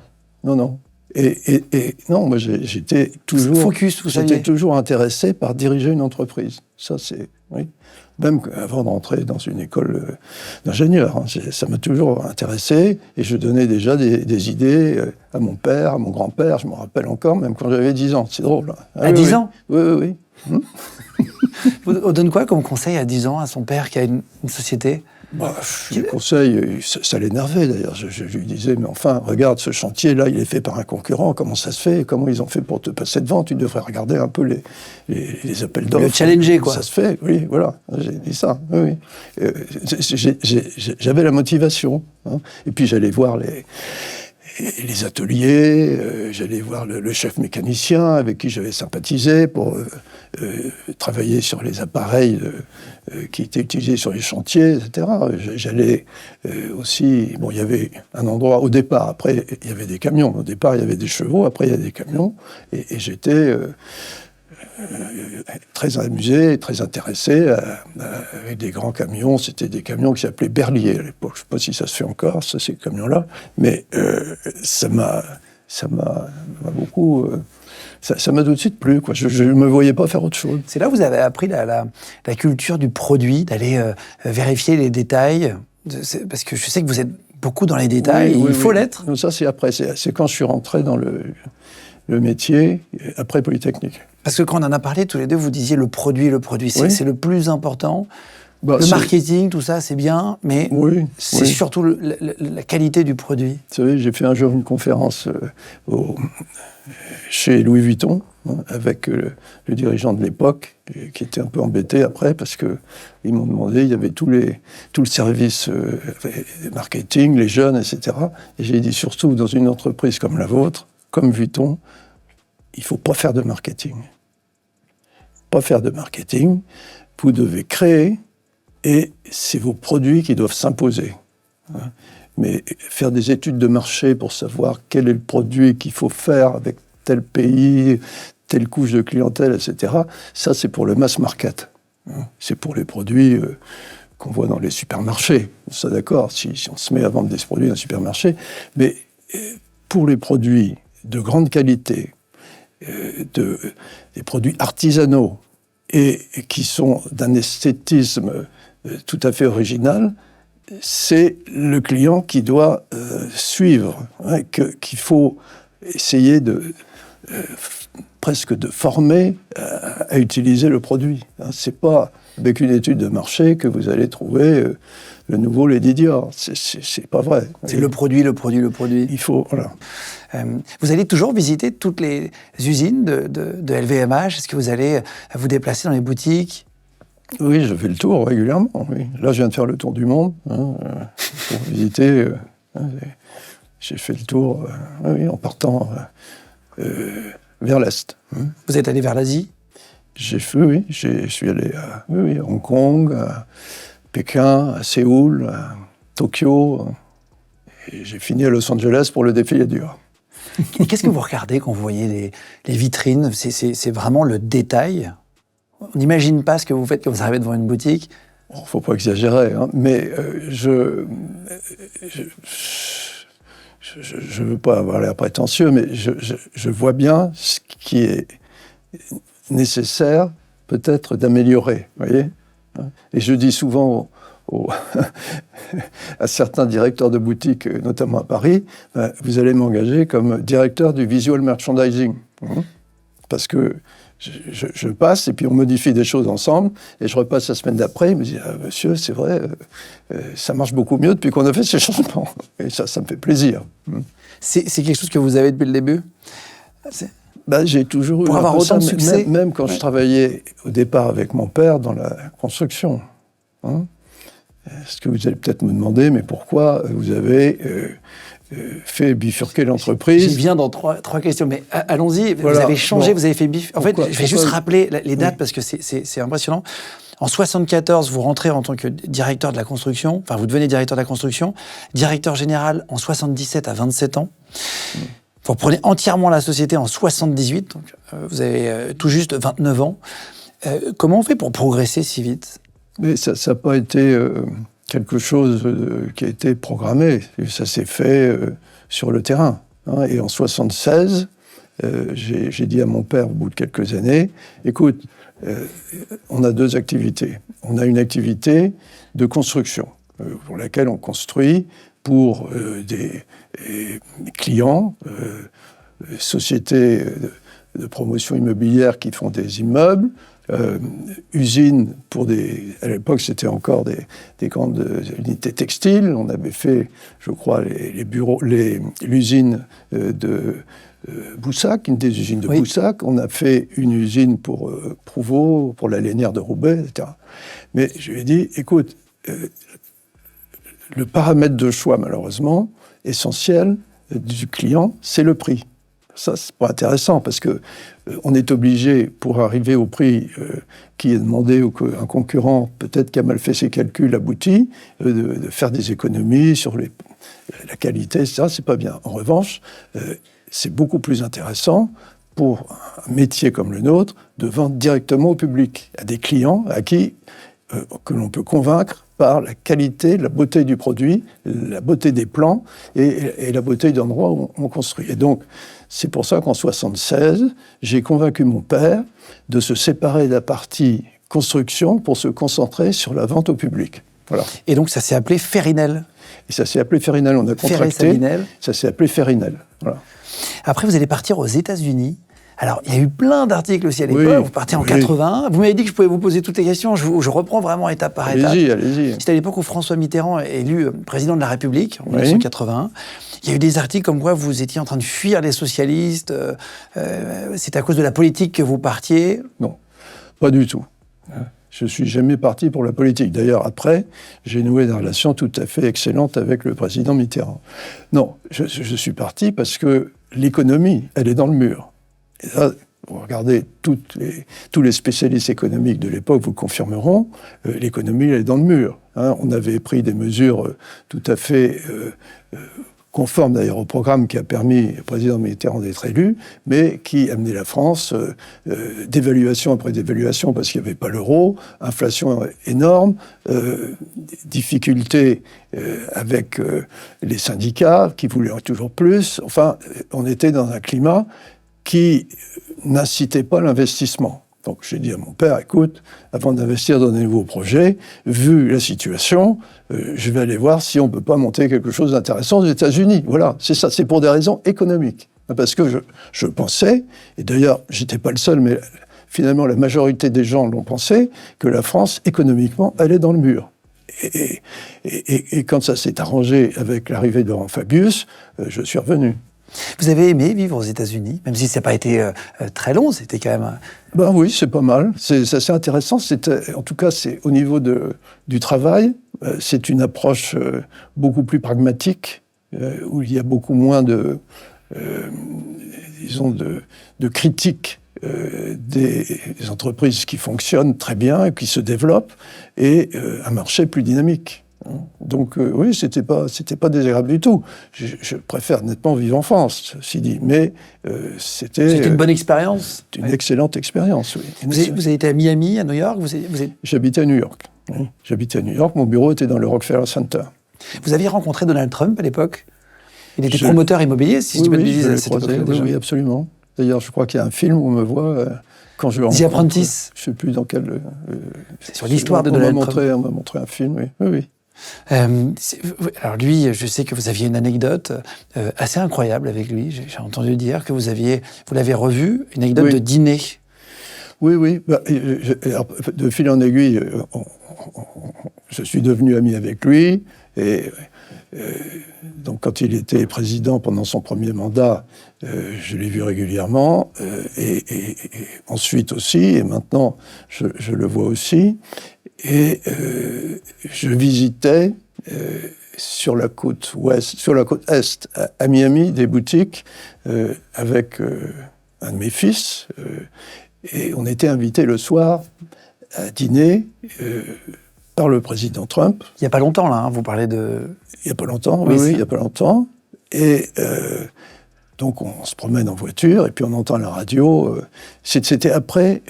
Et non, moi j'étais toujours focus, j'étais toujours intéressé par diriger une entreprise. Ça c'est même avant d'entrer dans une école d'ingénieur, ça m'a toujours intéressé et je donnais déjà des idées à mon père, à mon grand-père, je me rappelle encore, même quand j'avais 10 ans, c'est drôle. À 10 ans? Oui. On donne quoi comme conseil à 10 ans à son père qui a une société? Les conseils, ça l'énervait d'ailleurs. Je lui disais, mais enfin, regarde, ce chantier-là, il est fait par un concurrent, comment ça se fait? Comment ils ont fait pour te passer devant? Tu devrais regarder un peu les appels d'offres. Le challenger, quoi. Ça se fait, oui, voilà. J'ai dit ça, oui. J'avais la motivation. Et puis j'allais voir les ateliers, j'allais voir le chef mécanicien avec qui j'avais sympathisé pour travailler sur les appareils qui étaient utilisés sur les chantiers, etc. J'allais aussi... Bon, il y avait un endroit au départ, après il y avait des camions. Au départ, il y avait des chevaux, après il y a des camions. Et j'étais très amusé, très intéressé avec des grands camions. C'était des camions qui s'appelaient Berlier à l'époque. Je ne sais pas si ça se fait encore, ces camions-là. Mais ça m'a beaucoup... Ça m'a tout de suite plu, quoi. Je ne me voyais pas faire autre chose. C'est là où vous avez appris la culture du produit, d'aller vérifier les détails. Parce que je sais que vous êtes beaucoup dans les détails, il faut l'être. Non, ça, c'est après. C'est quand je suis rentré dans le métier, après Polytechnique. Parce que quand on en a parlé tous les deux, vous disiez le produit, c'est le plus important. Le marketing, tout ça, c'est bien, mais c'est surtout la qualité du produit. Vous savez, j'ai fait un jour une conférence chez Louis Vuitton, avec le dirigeant de l'époque, qui était un peu embêté après, parce qu'ils m'ont demandé, il y avait tout le service marketing, les jeunes, etc. Et j'ai dit, surtout dans une entreprise comme la vôtre, comme Vuitton, il ne faut pas faire de marketing. Pas faire de marketing, vous devez créer, et c'est vos produits qui doivent s'imposer. Mais faire des études de marché pour savoir quel est le produit qu'il faut faire avec tel pays, telle couche de clientèle, etc. Ça, c'est pour le mass market. C'est pour les produits qu'on voit dans les supermarchés. Ça, d'accord, si on se met à vendre des produits dans les supermarchés. Mais pour les produits de grande qualité, des produits artisanaux et qui sont d'un esthétisme tout à fait original, c'est le client qui doit suivre, qu'il faut essayer presque de former à utiliser le produit. C'est pas avec une étude de marché que vous allez trouver le nouveau Lady Dior. C'est pas vrai. C'est le produit. Il faut, voilà. Vous allez toujours visiter toutes les usines de LVMH? Est-ce que vous allez vous déplacer dans les boutiques? Oui, je fais le tour régulièrement. Oui. Là, je viens de faire le tour du monde pour visiter. J'ai fait le tour en partant vers l'Est. Vous êtes allé vers l'Asie? Je suis allé à Hong Kong, à Pékin, à Séoul, à Tokyo. Et j'ai fini à Los Angeles pour le défilé Dior. Et qu'est-ce que vous regardez quand vous voyez les vitrines? C'est vraiment le détail. On n'imagine pas ce que vous faites quand vous arrivez devant une boutique. Bon, faut pas exagérer, mais je veux pas avoir l'air prétentieux, mais je vois bien ce qui est nécessaire, peut-être, d'améliorer, vous voyez. Et je dis souvent à certains directeurs de boutiques, notamment à Paris, vous allez m'engager comme directeur du visual merchandising. Parce que je passe et puis on modifie des choses ensemble et je repasse la semaine d'après, il me dit monsieur, c'est vrai, ça marche beaucoup mieux depuis qu'on a fait ces changements. Et ça me fait plaisir. C'est quelque chose que vous avez depuis le début? J'ai toujours eu pour avoir autant de succès, même quand je travaillais au départ avec mon père dans la construction. Ce que vous allez peut-être me demander, mais pourquoi vous avez fait bifurquer l'entreprise? J'y viens dans trois questions, mais allons-y. Voilà. Vous avez changé, vous avez fait bifurquer. En fait, je vais juste rappeler les dates parce que c'est impressionnant. En 1974, vous rentrez en tant que directeur de la construction, enfin vous devenez directeur de la construction, directeur général en 1977 à 27 ans. Vous reprenez entièrement la société en 1978, donc vous avez tout juste 29 ans. Comment on fait pour progresser si vite? Mais ça n'a pas été quelque chose qui a été programmé. Ça s'est fait sur le terrain. Et en 1976, j'ai dit à mon père, au bout de quelques années, écoute, on a deux activités. On a une activité de construction, pour laquelle on construit pour des clients, sociétés de promotion immobilière qui font des immeubles, usines pour à l'époque c'était encore des grandes unités textiles. On avait fait, je crois, l'usine de Boussac, une des usines de Boussac. On a fait une usine pour Prouveau, pour la lainière de Roubaix, etc. Mais je lui ai dit, écoute, le paramètre de choix, malheureusement, essentiel du client, c'est le prix. Ça, c'est pas intéressant, parce que on est obligé, pour arriver au prix qui est demandé ou qu'un concurrent, peut-être qui a mal fait ses calculs, aboutit, de faire des économies sur la qualité, ça, c'est pas bien. En revanche, c'est beaucoup plus intéressant pour un métier comme le nôtre de vendre directement au public, à des clients à qui que l'on peut convaincre par la qualité, la beauté du produit, la beauté des plans et la beauté de l'endroit où on construit. Et donc, c'est pour ça qu'en 1976, j'ai convaincu mon père de se séparer de la partie construction pour se concentrer sur la vente au public. Voilà. Et donc, ça s'est appelé Ferrinel. Et ça s'est appelé Ferrinel. On a contracté. Ça s'est appelé Ferrinel. Voilà. Après, vous allez partir aux États-Unis. Alors, il y a eu plein d'articles aussi à l'époque. Oui, vous partez en 81. Vous m'avez dit que je pouvais vous poser toutes les questions. Je reprends vraiment étape par étape. Allez-y. C'était à l'époque où François Mitterrand est élu président de la République, en 1981. Il y a eu des articles comme quoi vous étiez en train de fuir les socialistes. C'est à cause de la politique que vous partiez. Non, pas du tout. Je ne suis jamais parti pour la politique. D'ailleurs, après, j'ai noué des relations tout à fait excellentes avec le président Mitterrand. Non, je suis parti parce que l'économie, elle est dans le mur. Et là, vous regardez tous les spécialistes économiques de l'époque vous le confirmeront, l'économie, elle est dans le mur. On avait pris des mesures tout à fait conforme d'ailleurs au programme qui a permis au président Mitterrand d'être élu, mais qui amenait la France d'évaluation après d'évaluation parce qu'il n'y avait pas l'euro, inflation énorme, difficultés avec les syndicats qui voulaient toujours plus. Enfin, on était dans un climat qui n'incitait pas l'investissement. Donc j'ai dit à mon père, écoute, avant d'investir dans des nouveaux projets, vu la situation, je vais aller voir si on ne peut pas monter quelque chose d'intéressant aux États-Unis. Voilà, c'est ça, c'est pour des raisons économiques. Parce que je pensais, et d'ailleurs, j'étais pas le seul, mais finalement la majorité des gens l'ont pensé, que la France, économiquement, allait dans le mur. Et quand ça s'est arrangé avec l'arrivée de Laurent Fabius, je suis revenu. Vous avez aimé vivre aux États-Unis, même si ça n'a pas été très long, c'était quand même... Ben oui, c'est pas mal. C'est assez intéressant. En tout cas, c'est au niveau du travail, c'est une approche beaucoup plus pragmatique, où il y a beaucoup moins de critiques des entreprises qui fonctionnent très bien et qui se développent, et un marché plus dynamique. Donc oui, c'était pas désagréable du tout. Je préfère nettement vivre en France, ceci dit, mais c'était une bonne expérience. Une excellente expérience, oui. Vous avez été à Miami, à New York. J'habitais à New York. Oui. J'habitais à New York. Mon bureau était dans le Rockefeller Center. Vous aviez rencontré Donald Trump à l'époque? Il était promoteur immobilier, si je dis pas de bêtises, à cette époque-là déjà. Oui, absolument. D'ailleurs, je crois qu'il y a un film où on me voit quand je rencontre. The Apprentice. Je ne sais plus dans quel. C'est sur l'histoire de Donald Trump. On m'a montré un film, oui. Alors lui, je sais que vous aviez une anecdote assez incroyable avec lui. J'ai entendu dire que vous l'avez revu, une anecdote de dîner. Oui. De fil en aiguille, je suis devenu ami avec lui. Et donc, quand il était président pendant son premier mandat, je l'ai vu régulièrement. Et ensuite aussi, et maintenant, je le vois aussi. Et je visitais sur la côte est, à Miami, des boutiques avec un de mes fils. Et on était invités le soir à dîner par le président Trump. Il n'y a pas longtemps, là, hein, vous parlez de... Il n'y a pas longtemps, oui, il n'y a pas longtemps. Et donc on se promène en voiture et puis on entend la radio. C'était après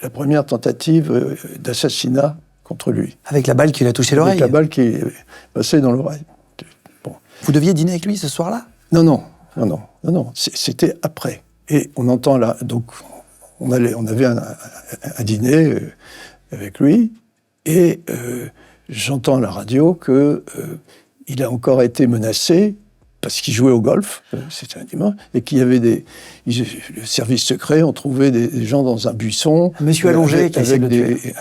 la première tentative d'assassinat contre lui. Avec la balle qui lui a touché l'oreille. Avec la balle qui est passée dans l'oreille. Bon. Vous deviez dîner avec lui ce soir-là? Non. C'était après. Et on entend là, donc on avait un dîner avec lui, et j'entends à la radio que il a encore été menacé parce qu'il jouait au golf, c'était un dimanche, et qu'il y avait le service secret ont trouvé des gens dans un buisson. Un monsieur allongé qui a essayé de le tuer.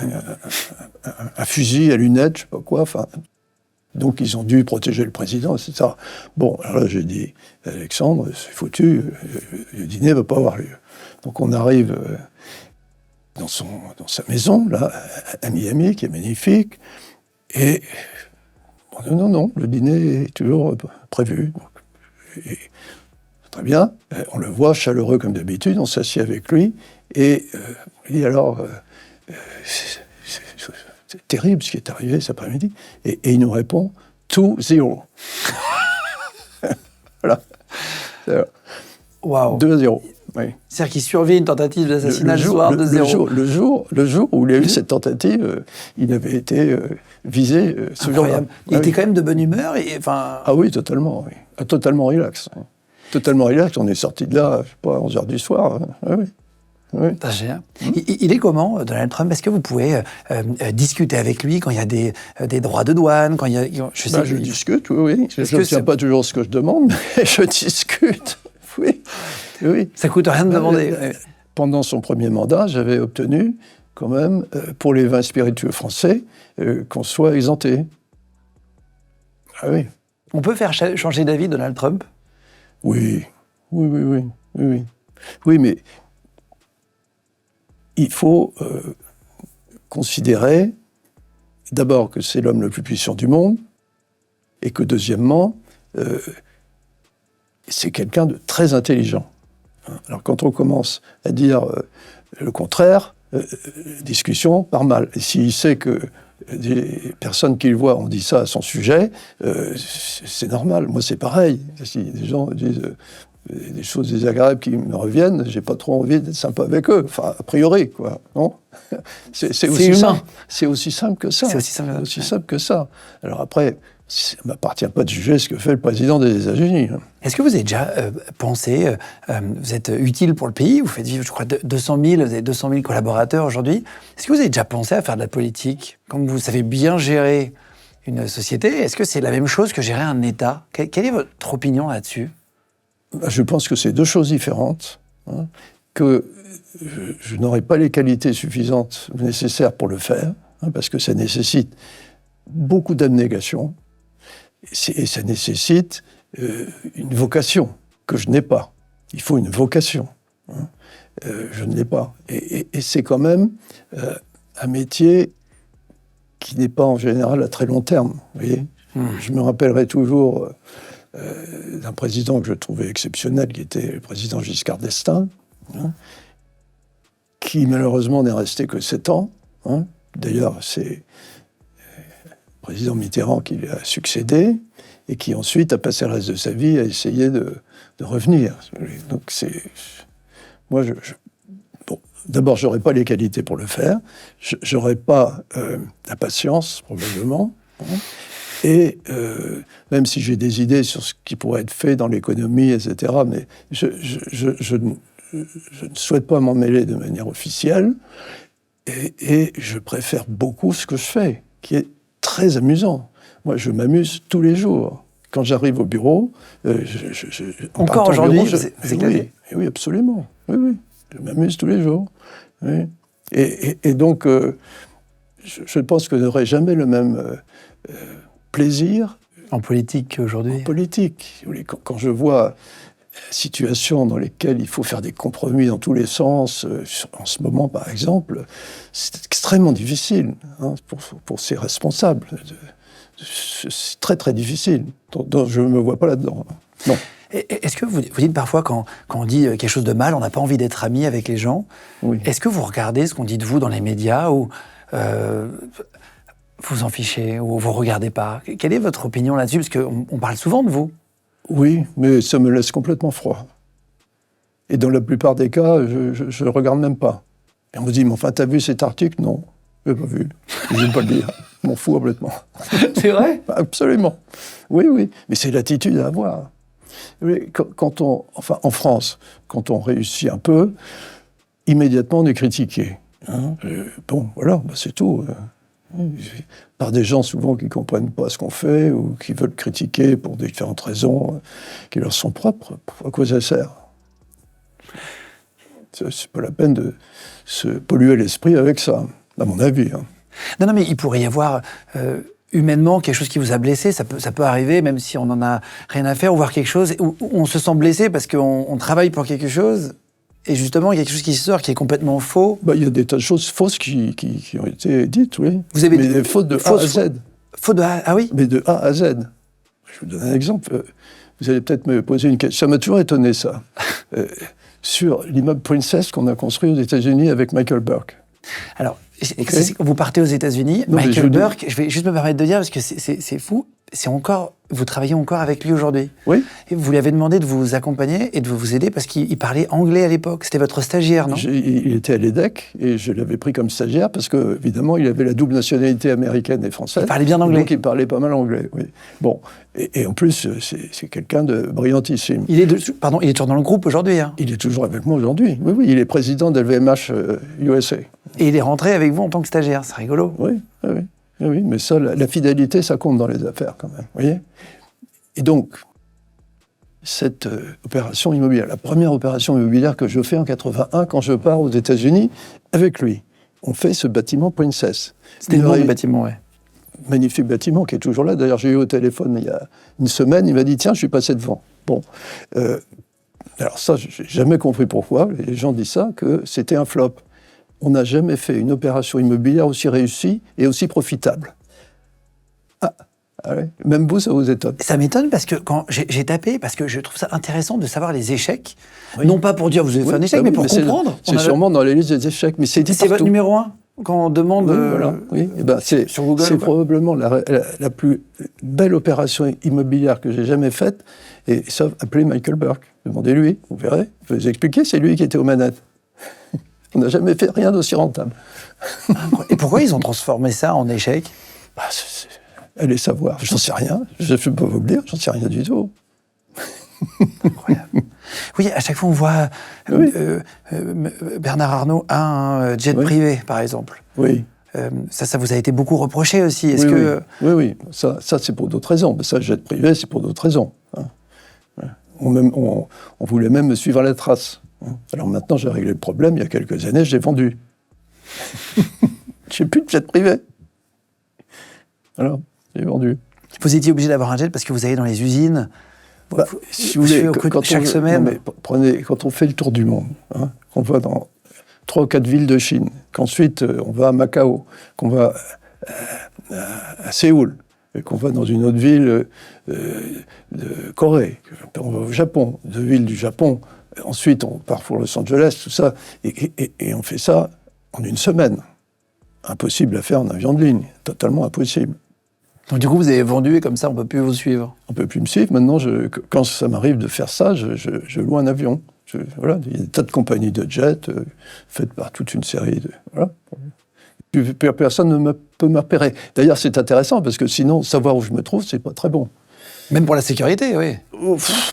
Un fusil à lunettes, je sais pas quoi, enfin. Donc ils ont dû protéger le président, etc. Bon, alors là j'ai dit, Alexandre, c'est foutu, le dîner ne va pas avoir lieu. Donc on arrive dans sa maison, là, à Miami, qui est magnifique, et non, le dîner est toujours prévu. Et, très bien, on le voit chaleureux comme d'habitude, on s'assied avec lui, et il dit alors, c'est terrible ce qui est arrivé cet après-midi, et il nous répond 2-0. Voilà. Waouh. 2-0. Oui. C'est-à-dire qu'il survit une tentative d'assassinat le soir de 0. Le jour où il y a eu cette tentative, il avait été visé ce jour-là. Il était quand même de bonne humeur Ah oui, totalement. Oui. Totalement relax. Totalement relax. On est sorti de là, je sais pas, à 11h du soir. Oui. Il est comment, Donald Trump? Est-ce que vous pouvez discuter avec lui quand il y a des droits de douane, quand il y a... Je discute, oui. Je ne tiens pas toujours ce que je demande, mais je discute. Oui. Ça coûte rien de demander. Pendant son premier mandat, j'avais obtenu, quand même, pour les vins spiritueux français, qu'on soit exempté. Ah oui. On peut faire changer d'avis Donald Trump? Oui, mais il faut considérer, d'abord, que c'est l'homme le plus puissant du monde, et que, deuxièmement, c'est quelqu'un de très intelligent. Alors quand on commence à dire le contraire, discussion part mal. Et s'il sait que des personnes qu'il voit ont dit ça à son sujet, c'est normal. Moi, c'est pareil. Si des gens disent des choses désagréables qui me reviennent, j'ai pas trop envie d'être sympa avec eux. Enfin, a priori, quoi. Non ? C'est aussi humain. simple. C'est aussi simple que ça. C'est aussi simple que ça. Alors après, ça ne m'appartient pas de juger ce que fait le président des États-Unis. Est-ce que vous avez déjà pensé, vous êtes utile pour le pays, vous faites vivre, je crois, 200 000, vous avez 200 000 collaborateurs aujourd'hui. Est-ce que vous avez déjà pensé à faire de la politique? Comme vous savez bien gérer une société, est-ce que c'est la même chose que gérer un État? Quelle est votre opinion là-dessus? Je pense que c'est deux choses différentes, hein, que je n'aurai pas les qualités suffisantes nécessaires pour le faire, hein, parce que ça nécessite beaucoup d'abnégation, et ça nécessite une vocation que je n'ai pas. Il faut une vocation. Hein. Je ne l'ai pas. Et c'est quand même un métier qui n'est pas en général à très long terme. Vous voyez. Je me rappellerai toujours d'un président que je trouvais exceptionnel, qui était le président Giscard d'Estaing, hein, qui malheureusement n'est resté que 7 ans. Hein. D'ailleurs, c'est le président Mitterrand qui lui a succédé, et qui ensuite a passé le reste de sa vie à essayer de revenir. Donc c'est... Moi, bon, d'abord, je n'aurais pas les qualités pour le faire, je n'aurais pas la patience, probablement, hein. Et même si j'ai des idées sur ce qui pourrait être fait dans l'économie, etc., mais je ne souhaite pas m'en mêler de manière officielle, et je préfère beaucoup ce que je fais, qui est très amusant. Moi, je m'amuse tous les jours. Quand j'arrive au bureau, encore aujourd'hui, oui, absolument. Oui, je m'amuse tous les jours. Oui. Et donc, je pense que je n'aurai jamais le même plaisir en politique aujourd'hui. En politique. Quand je vois situations dans lesquelles il faut faire des compromis dans tous les sens, en ce moment, par exemple, c'est extrêmement difficile, hein, pour ces responsables. C'est très, très difficile. Donc, je ne me vois pas là-dedans. Non. Est-ce que vous dites parfois, quand on dit quelque chose de mal, on n'a pas envie d'être ami avec les gens? Oui. Est-ce que vous regardez ce qu'on dit de vous dans les médias, ou vous en fichez, ou vous ne regardez pas? Quelle est votre opinion là-dessus? Parce qu'on parle souvent de vous. Oui, mais ça me laisse complètement froid. Et dans la plupart des cas, je ne regarde même pas. Et on me dit, mais enfin, t'as vu cet article? Non, je n'ai pas vu. Je ne vais pas le lire. Je m'en fous complètement. C'est vrai? Absolument. Oui. Mais c'est l'attitude à avoir. En France, quand on réussit un peu, immédiatement on est critiqué. Hein, bon, voilà, c'est tout. Par des gens souvent qui ne comprennent pas ce qu'on fait ou qui veulent critiquer pour différentes raisons qui leur sont propres. À quoi ça sert? C'est pas la peine de se polluer l'esprit avec ça, à mon avis. Hein. Non, mais il pourrait y avoir humainement quelque chose qui vous a blessé. Ça peut arriver, même si on n'en a rien à faire, ou voir quelque chose où on se sent blessé parce qu'on travaille pour quelque chose. Et justement, il y a quelque chose qui sort, qui est complètement faux. Il y a des tas de choses fausses qui ont été dites, oui. Vous avez des fautes de A à Z. Fautes de A, ah oui? Mais de A à Z. Je vous donne un exemple. Vous allez peut-être me poser une question. Ça m'a toujours étonné, ça. Sur l'immeuble Princess qu'on a construit aux États-Unis avec Michael Burke. Alors, vous partez aux États-Unis, Michael Burke, je vais juste me permettre de dire, parce que c'est fou, vous travaillez encore avec lui aujourd'hui. Oui. Et vous lui avez demandé de vous accompagner et de vous aider parce qu'il parlait anglais à l'époque. C'était votre stagiaire, non? Il était à l'EDEC et je l'avais pris comme stagiaire parce que, évidemment, il avait la double nationalité américaine et française. Il parlait bien anglais. Donc il parlait pas mal anglais, oui. Bon, et en plus, c'est quelqu'un de brillantissime. Il est toujours dans le groupe aujourd'hui, hein? Il est toujours avec moi aujourd'hui. Oui, il est président d'LVMH USA. Et il est rentré avec vous en tant que stagiaire, c'est rigolo. Oui, mais ça, la fidélité, ça compte dans les affaires quand même, vous voyez. Et donc, cette opération immobilière, la première opération immobilière que je fais en 81 quand je pars aux États-Unis avec lui, on fait ce bâtiment Princess. C'était le nom du bâtiment, ouais. Magnifique bâtiment qui est toujours là. D'ailleurs, j'ai eu au téléphone il y a une semaine, il m'a dit « Tiens, je suis passé devant ». Bon, alors ça, j'ai jamais compris pourquoi. Les gens disent ça, que c'était un flop. On n'a jamais fait une opération immobilière aussi réussie et aussi profitable. Ah ouais. Même vous, ça vous étonne. Ça m'étonne parce que quand j'ai tapé, parce que je trouve ça intéressant de savoir les échecs. Oui. Non pas pour dire vous avez fait un échec, mais pour comprendre. C'est sûrement dans les listes des échecs, mais c'est dit C'est partout. votre numéro 1 quand on demande Oui, voilà. Oui. Et ben, sur Google. C'est probablement la plus belle opération immobilière que j'ai jamais faite. Et sauf appelez Michael Burke. Demandez-lui, vous verrez. Je vais vous expliquer, c'est lui qui était aux manettes. On n'a jamais fait rien d'aussi rentable. Et pourquoi ils ont transformé ça en échec? Bah, allez savoir, j'en sais rien. Je ne peux pas vous le dire, j'en sais rien du tout. Incroyable. Oui, à chaque fois on voit Bernard Arnault a un jet privé, par exemple. Oui. Ça vous a été beaucoup reproché aussi. Est-ce oui, que... oui. Ça c'est pour d'autres raisons. Mais ça, le jet privé, c'est pour d'autres raisons. Hein. On voulait même me suivre à la trace. Alors maintenant, j'ai réglé le problème. Il y a quelques années, je l'ai vendu. J'ai plus de jet privé. Alors, j'ai vendu. Vous étiez obligé d'avoir un jet parce que vous allez dans les usines. Si vous voulez, chaque semaine. Non, mais quand on fait le tour du monde, qu'on va dans 3 ou 4 villes de Chine, qu'ensuite on va à Macao, qu'on va à Séoul, et qu'on va dans une autre ville de Corée, on va au Japon, 2 villes du Japon, ensuite on part pour Los Angeles, tout ça, et on fait ça en une semaine. Impossible à faire en avion de ligne, totalement impossible. Donc du coup, vous avez vendu et comme ça, on ne peut plus vous suivre. On ne peut plus me suivre. Maintenant, quand ça m'arrive de faire ça, je loue un avion. Voilà, il y a des tas de compagnies de jets faites par toute une série de... Voilà. Plus personne ne peut m'appairer. D'ailleurs, c'est intéressant parce que sinon, savoir où je me trouve, c'est pas très bon. Même pour la sécurité, oui.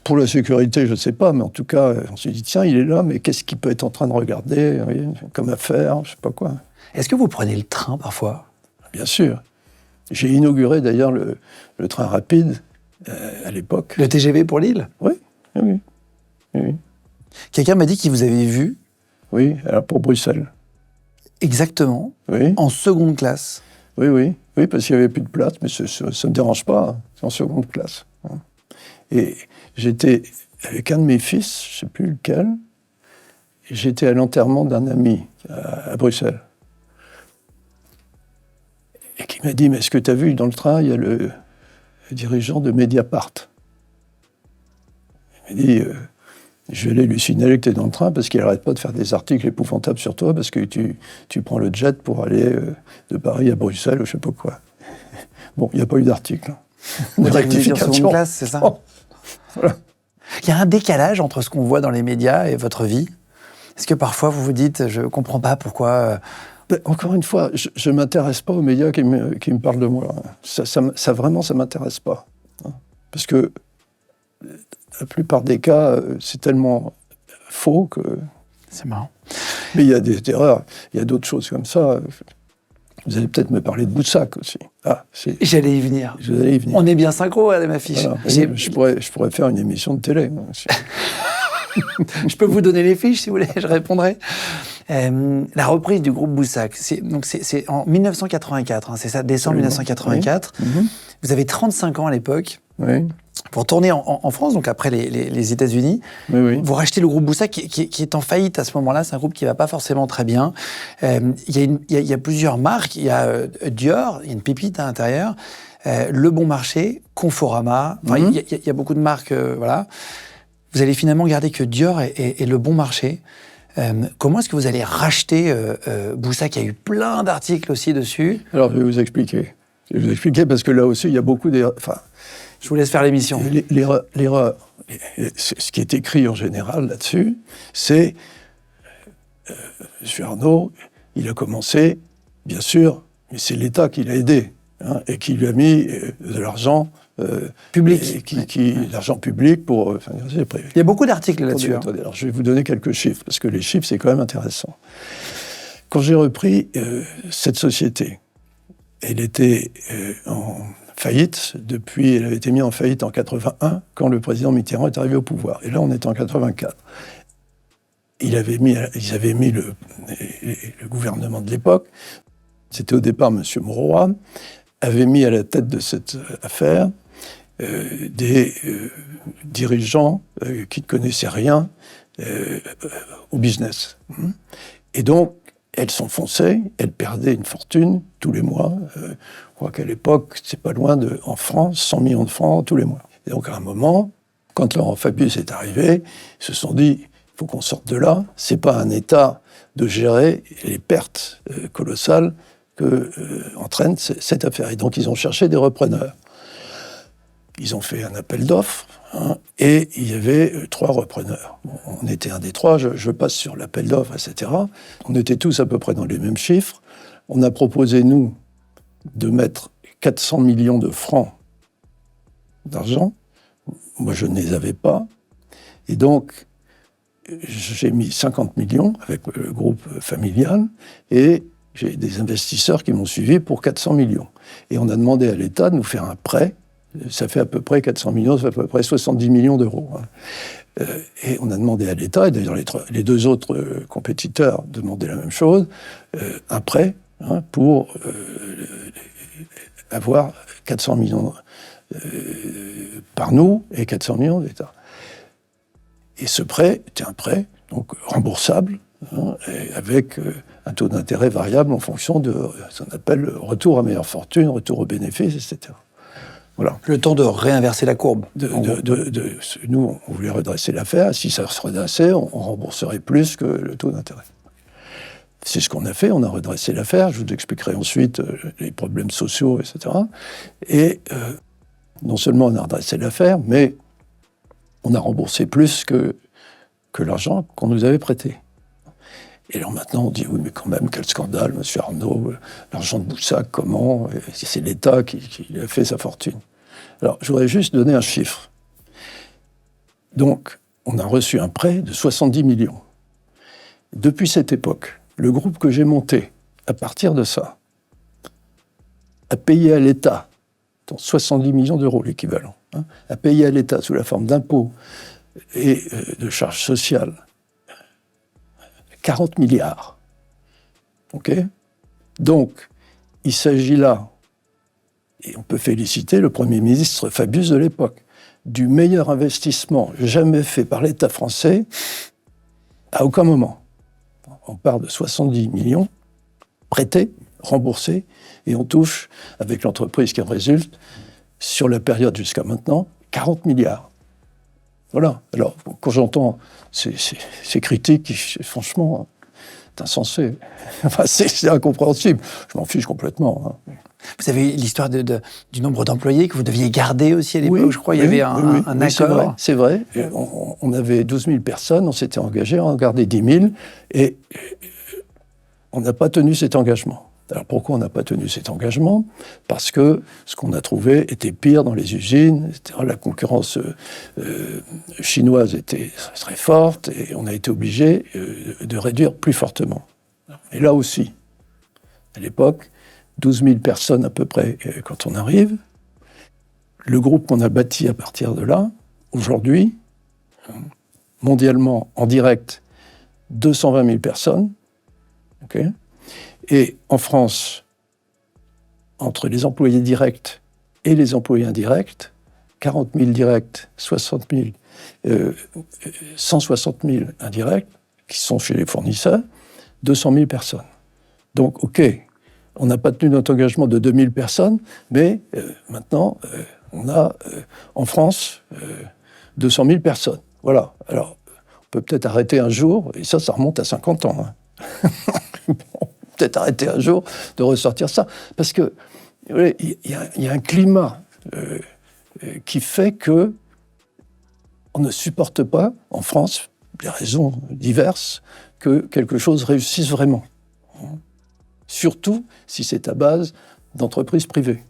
Pour la sécurité, je ne sais pas, mais en tout cas, on se dit, tiens, il est là, mais qu'est-ce qu'il peut être en train de regarder, oui, comme affaire, je ne sais pas quoi. Est-ce que vous prenez le train parfois? Bien sûr. J'ai inauguré d'ailleurs le train rapide à l'époque. Le TGV pour Lille? Oui. Quelqu'un m'a dit qu'il vous avait vu. Oui, alors pour Bruxelles. Exactement. Oui. En seconde classe. Oui, parce qu'il n'y avait plus de place, mais ça ne me dérange pas, c'est en seconde classe. Et j'étais avec un de mes fils, je ne sais plus lequel, et j'étais à l'enterrement d'un ami à Bruxelles. Et qui m'a dit, mais est-ce que tu as vu, dans le train, il y a le dirigeant de Mediapart. Il m'a dit, je vais aller lui signaler que tu es dans le train parce qu'il n'arrête pas de faire des articles épouvantables sur toi parce que tu prends le jet pour aller de Paris à Bruxelles ou je ne sais pas quoi. Bon, il n'y a pas eu d'article. De rectification. Classe, c'est ça. Voilà. Il y a un décalage entre ce qu'on voit dans les médias et votre vie. Est-ce que parfois vous vous dites, je ne comprends pas pourquoi... Encore une fois, je ne m'intéresse pas aux médias qui me parlent de moi. Ça vraiment, ça ne m'intéresse pas. Parce que la plupart des cas, c'est tellement faux que... C'est marrant. Mais il y a des erreurs, il y a d'autres choses comme ça. Vous allez peut-être me parler de Boussac aussi. J'allais y venir. On est bien synchro à ma fiche. Voilà. Je pourrais faire une émission de télé. Je peux vous donner les fiches, si vous voulez, je répondrai. La reprise du groupe Boussac, c'est en 1984, c'est ça, décembre 1984. Oui. Vous avez 35 ans à l'époque. Oui. Pour tourner en France, donc après les États-Unis. Oui. Vous rachetez le groupe Boussac qui est en faillite à ce moment-là. C'est un groupe qui ne va pas forcément très bien. Il y a plusieurs marques. Il y a Dior, il y a une pépite à l'intérieur. Le Bon Marché, Conforama. Enfin, il y a beaucoup de marques. Voilà. Vous allez finalement garder que Dior et Le Bon Marché. Comment est-ce que vous allez racheter Boussac? Il y a eu plein d'articles aussi dessus. Alors, je vais vous expliquer. Parce que là aussi, il y a beaucoup d'erreurs. Enfin, je vous laisse faire l'émission. L'erreur, ce qui est écrit en général là-dessus, c'est M. Arnault, il a commencé, bien sûr, mais c'est l'État qui l'a aidé, et qui lui a mis de l'argent public. L'argent public pour... il y a beaucoup d'articles là-dessus. Attendez, alors je vais vous donner quelques chiffres, parce que les chiffres, c'est quand même intéressant. Quand j'ai repris cette société, elle était en faillite elle avait été mise en faillite en 81, quand le président Mitterrand est arrivé au pouvoir. Et là, on est en 84. Ils avaient mis le gouvernement de l'époque, c'était au départ M. Mauroy, avait mis à la tête de cette affaire des dirigeants qui ne connaissaient rien au business. Et donc, elles s'enfonçaient, elles perdaient une fortune tous les mois. Je crois qu'à l'époque, c'est pas loin en France, 100 millions de francs tous les mois. Et donc à un moment, quand Laurent Fabius est arrivé, ils se sont dit, il faut qu'on sorte de là. C'est pas un État de gérer les pertes colossales que entraîne cette affaire. Et donc ils ont cherché des repreneurs. Ils ont fait un appel d'offres, et il y avait 3 repreneurs. Bon, on était un des 3, je passe sur l'appel d'offres, etc. On était tous à peu près dans les mêmes chiffres. On a proposé, nous, de mettre 400 millions de francs d'argent. Moi, je ne les avais pas. Et donc, j'ai mis 50 millions avec le groupe familial, et j'ai des investisseurs qui m'ont suivi pour 400 millions. Et on a demandé à l'État de nous faire un prêt. Ça fait à peu près 400 millions, ça fait à peu près 70 millions d'euros. Et on a demandé à l'État, et d'ailleurs les 2 autres compétiteurs demandaient la même chose, un prêt pour avoir 400 millions par nous et 400 millions d'État. Et ce prêt était un prêt donc remboursable, avec un taux d'intérêt variable en fonction de ce qu'on appelle le retour à meilleure fortune, retour aux bénéfices, etc. Voilà. Le temps de réinverser la courbe. Nous, on voulait redresser l'affaire. Si ça se redressait, on rembourserait plus que le taux d'intérêt. C'est ce qu'on a fait. On a redressé l'affaire. Je vous expliquerai ensuite les problèmes sociaux, etc. Et non seulement on a redressé l'affaire, mais on a remboursé plus que l'argent qu'on nous avait prêté. Et alors maintenant, on dit, oui, mais quand même, quel scandale, monsieur Arnaud, l'argent de Boussac, comment? C'est l'État qui a fait sa fortune. Alors, je voudrais juste donner un chiffre. Donc, on a reçu un prêt de 70 millions. Depuis cette époque, le groupe que j'ai monté, à partir de ça, a payé à l'État, donc 70 millions d'euros l'équivalent, a payé à l'État sous la forme d'impôts et de charges sociales, 40 milliards. OK ? Donc, il s'agit là, et on peut féliciter le Premier ministre Fabius de l'époque, du meilleur investissement jamais fait par l'État français à aucun moment. On part de 70 millions prêtés, remboursés, et on touche, avec l'entreprise qui en résulte, sur la période jusqu'à maintenant, 40 milliards. Voilà. Alors, quand j'entends ces critiques, franchement, c'est insensé. Enfin, c'est incompréhensible. Je m'en fiche complètement. Vous avez l'histoire du nombre d'employés que vous deviez garder aussi à l'époque, oui, je crois. Il y avait un accord. C'est vrai. On avait 12 000 personnes, on s'était engagé à en garder 10 000, et on n'a pas tenu cet engagement. Alors pourquoi on n'a pas tenu cet engagement ? Parce que ce qu'on a trouvé était pire dans les usines, etc. La concurrence chinoise était très forte, et on a été obligé de réduire plus fortement. Et là aussi, à l'époque, 12 000 personnes à peu près quand on arrive. Le groupe qu'on a bâti à partir de là, aujourd'hui, mondialement, en direct, 220 000 personnes. Okay. Et en France, entre les employés directs et les employés indirects, 40 000 directs, 160 000 indirects, qui sont chez les fournisseurs, 200 000 personnes. Donc, OK, on n'a pas tenu notre engagement de 2 000 personnes, mais maintenant, on a en France 200 000 personnes. Voilà. Alors, on peut peut-être arrêter un jour, et ça remonte à 50 ans. Bon, peut-être arrêter un jour de ressortir ça. Parce que il y a un climat qui fait que on ne supporte pas, en France, des raisons diverses, que quelque chose réussisse vraiment. Surtout si c'est à base d'entreprises privées.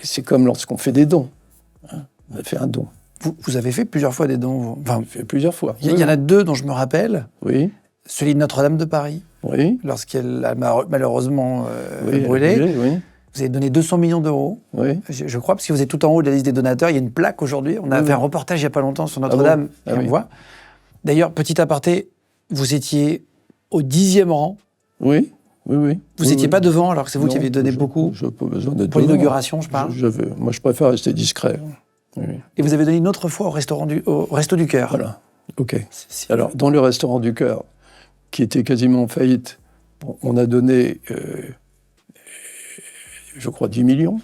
C'est comme lorsqu'on fait des dons. On a fait un don. Vous avez fait plusieurs fois des dons. Enfin, fait plusieurs fois. Il y en a 2 dont je me rappelle. Oui. Celui de Notre-Dame de Paris. Oui. Lorsqu'elle a malheureusement brûlé. Oui. Vous avez donné 200 millions d'euros. Oui. Je crois, parce que vous êtes tout en haut de la liste des donateurs. Il y a une plaque aujourd'hui. On a fait un reportage il n'y a pas longtemps sur Notre-Dame. Et on voit. D'ailleurs, petit aparté, vous étiez au 10e rang. Oui. Vous n'étiez pas devant, alors que c'est vous qui avez donné beaucoup. Je n'ai pas besoin d'être pour l'inauguration, je parle. Moi, je préfère rester discret. Oui. Et vous avez donné une autre fois au Resto du Cœur. Voilà. Ok. Alors, dans le restaurant du Cœur, qui était quasiment en faillite, on a donné, je crois, 10 millions,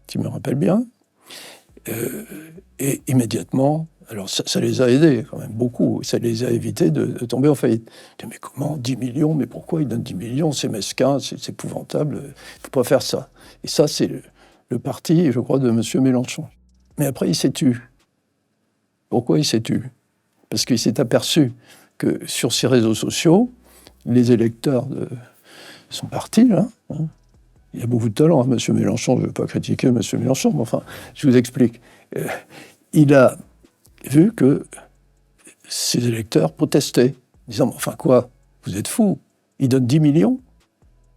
si je me rappelle bien. Et immédiatement, alors ça les a aidés quand même beaucoup, ça les a évités de tomber en faillite. Je dis, mais comment 10 millions? Mais pourquoi ils donnent 10 millions? C'est mesquin, c'est épouvantable, il ne faut pas faire ça. Et ça, c'est le parti, je crois, de M. Mélenchon. Mais après, il s'est tu. Pourquoi il s'est tu? Parce qu'il s'est aperçu que sur ces réseaux sociaux, les électeurs de son parti, là, il y a beaucoup de talent, hein, M. Mélenchon, je ne veux pas critiquer M. Mélenchon, mais enfin, je vous explique. Il a vu que ses électeurs protestaient, disant, enfin quoi, vous êtes fous, il donne 10 millions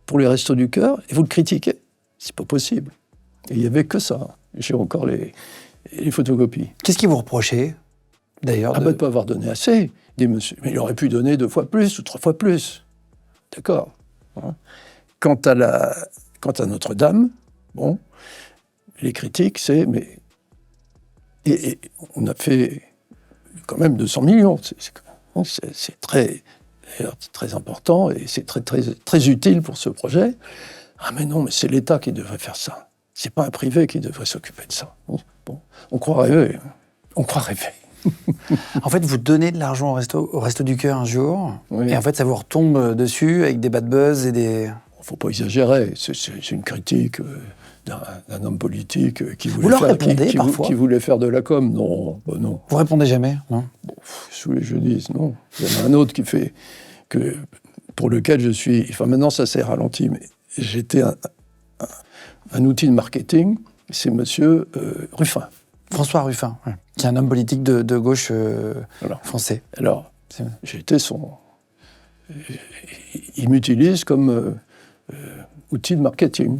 pour les Restos du Cœur et vous le critiquez? C'est pas possible. Et il n'y avait que ça. J'ai encore les photocopies. Qu'est-ce qu'il vous reprochait, d'ailleurs de ne pas avoir donné assez. Dit, monsieur, mais il aurait pu donner 2 fois plus ou 3 fois plus. D'accord. Hein. Quant à Notre-Dame, bon, les critiques, c'est... mais et on a fait quand même 200 millions. C'est très important et c'est très utile pour ce projet. Ah mais non, mais c'est l'État qui devrait faire ça. C'est pas un privé qui devrait s'occuper de ça. Bon, on croit rêver. On croit rêver. En fait, vous donnez de l'argent au Resto du Cœur un jour, oui. Et en fait, ça vous retombe dessus avec des bad buzz et des... Faut pas exagérer. C'est une critique d'un homme politique qui vous leur répondez parfois qui voulait faire de la com. Non, bah non. Vous répondez jamais, non? Bon, sous les jeux disent non. Il y en a un autre qui fait pour lequel je suis... Enfin, maintenant, ça s'est ralenti, mais j'étais un outil de marketing. C'est monsieur Ruffin. François Ruffin, ouais. Qui est un homme politique de gauche français. Alors, j'étais son... Il m'utilise comme outil de marketing,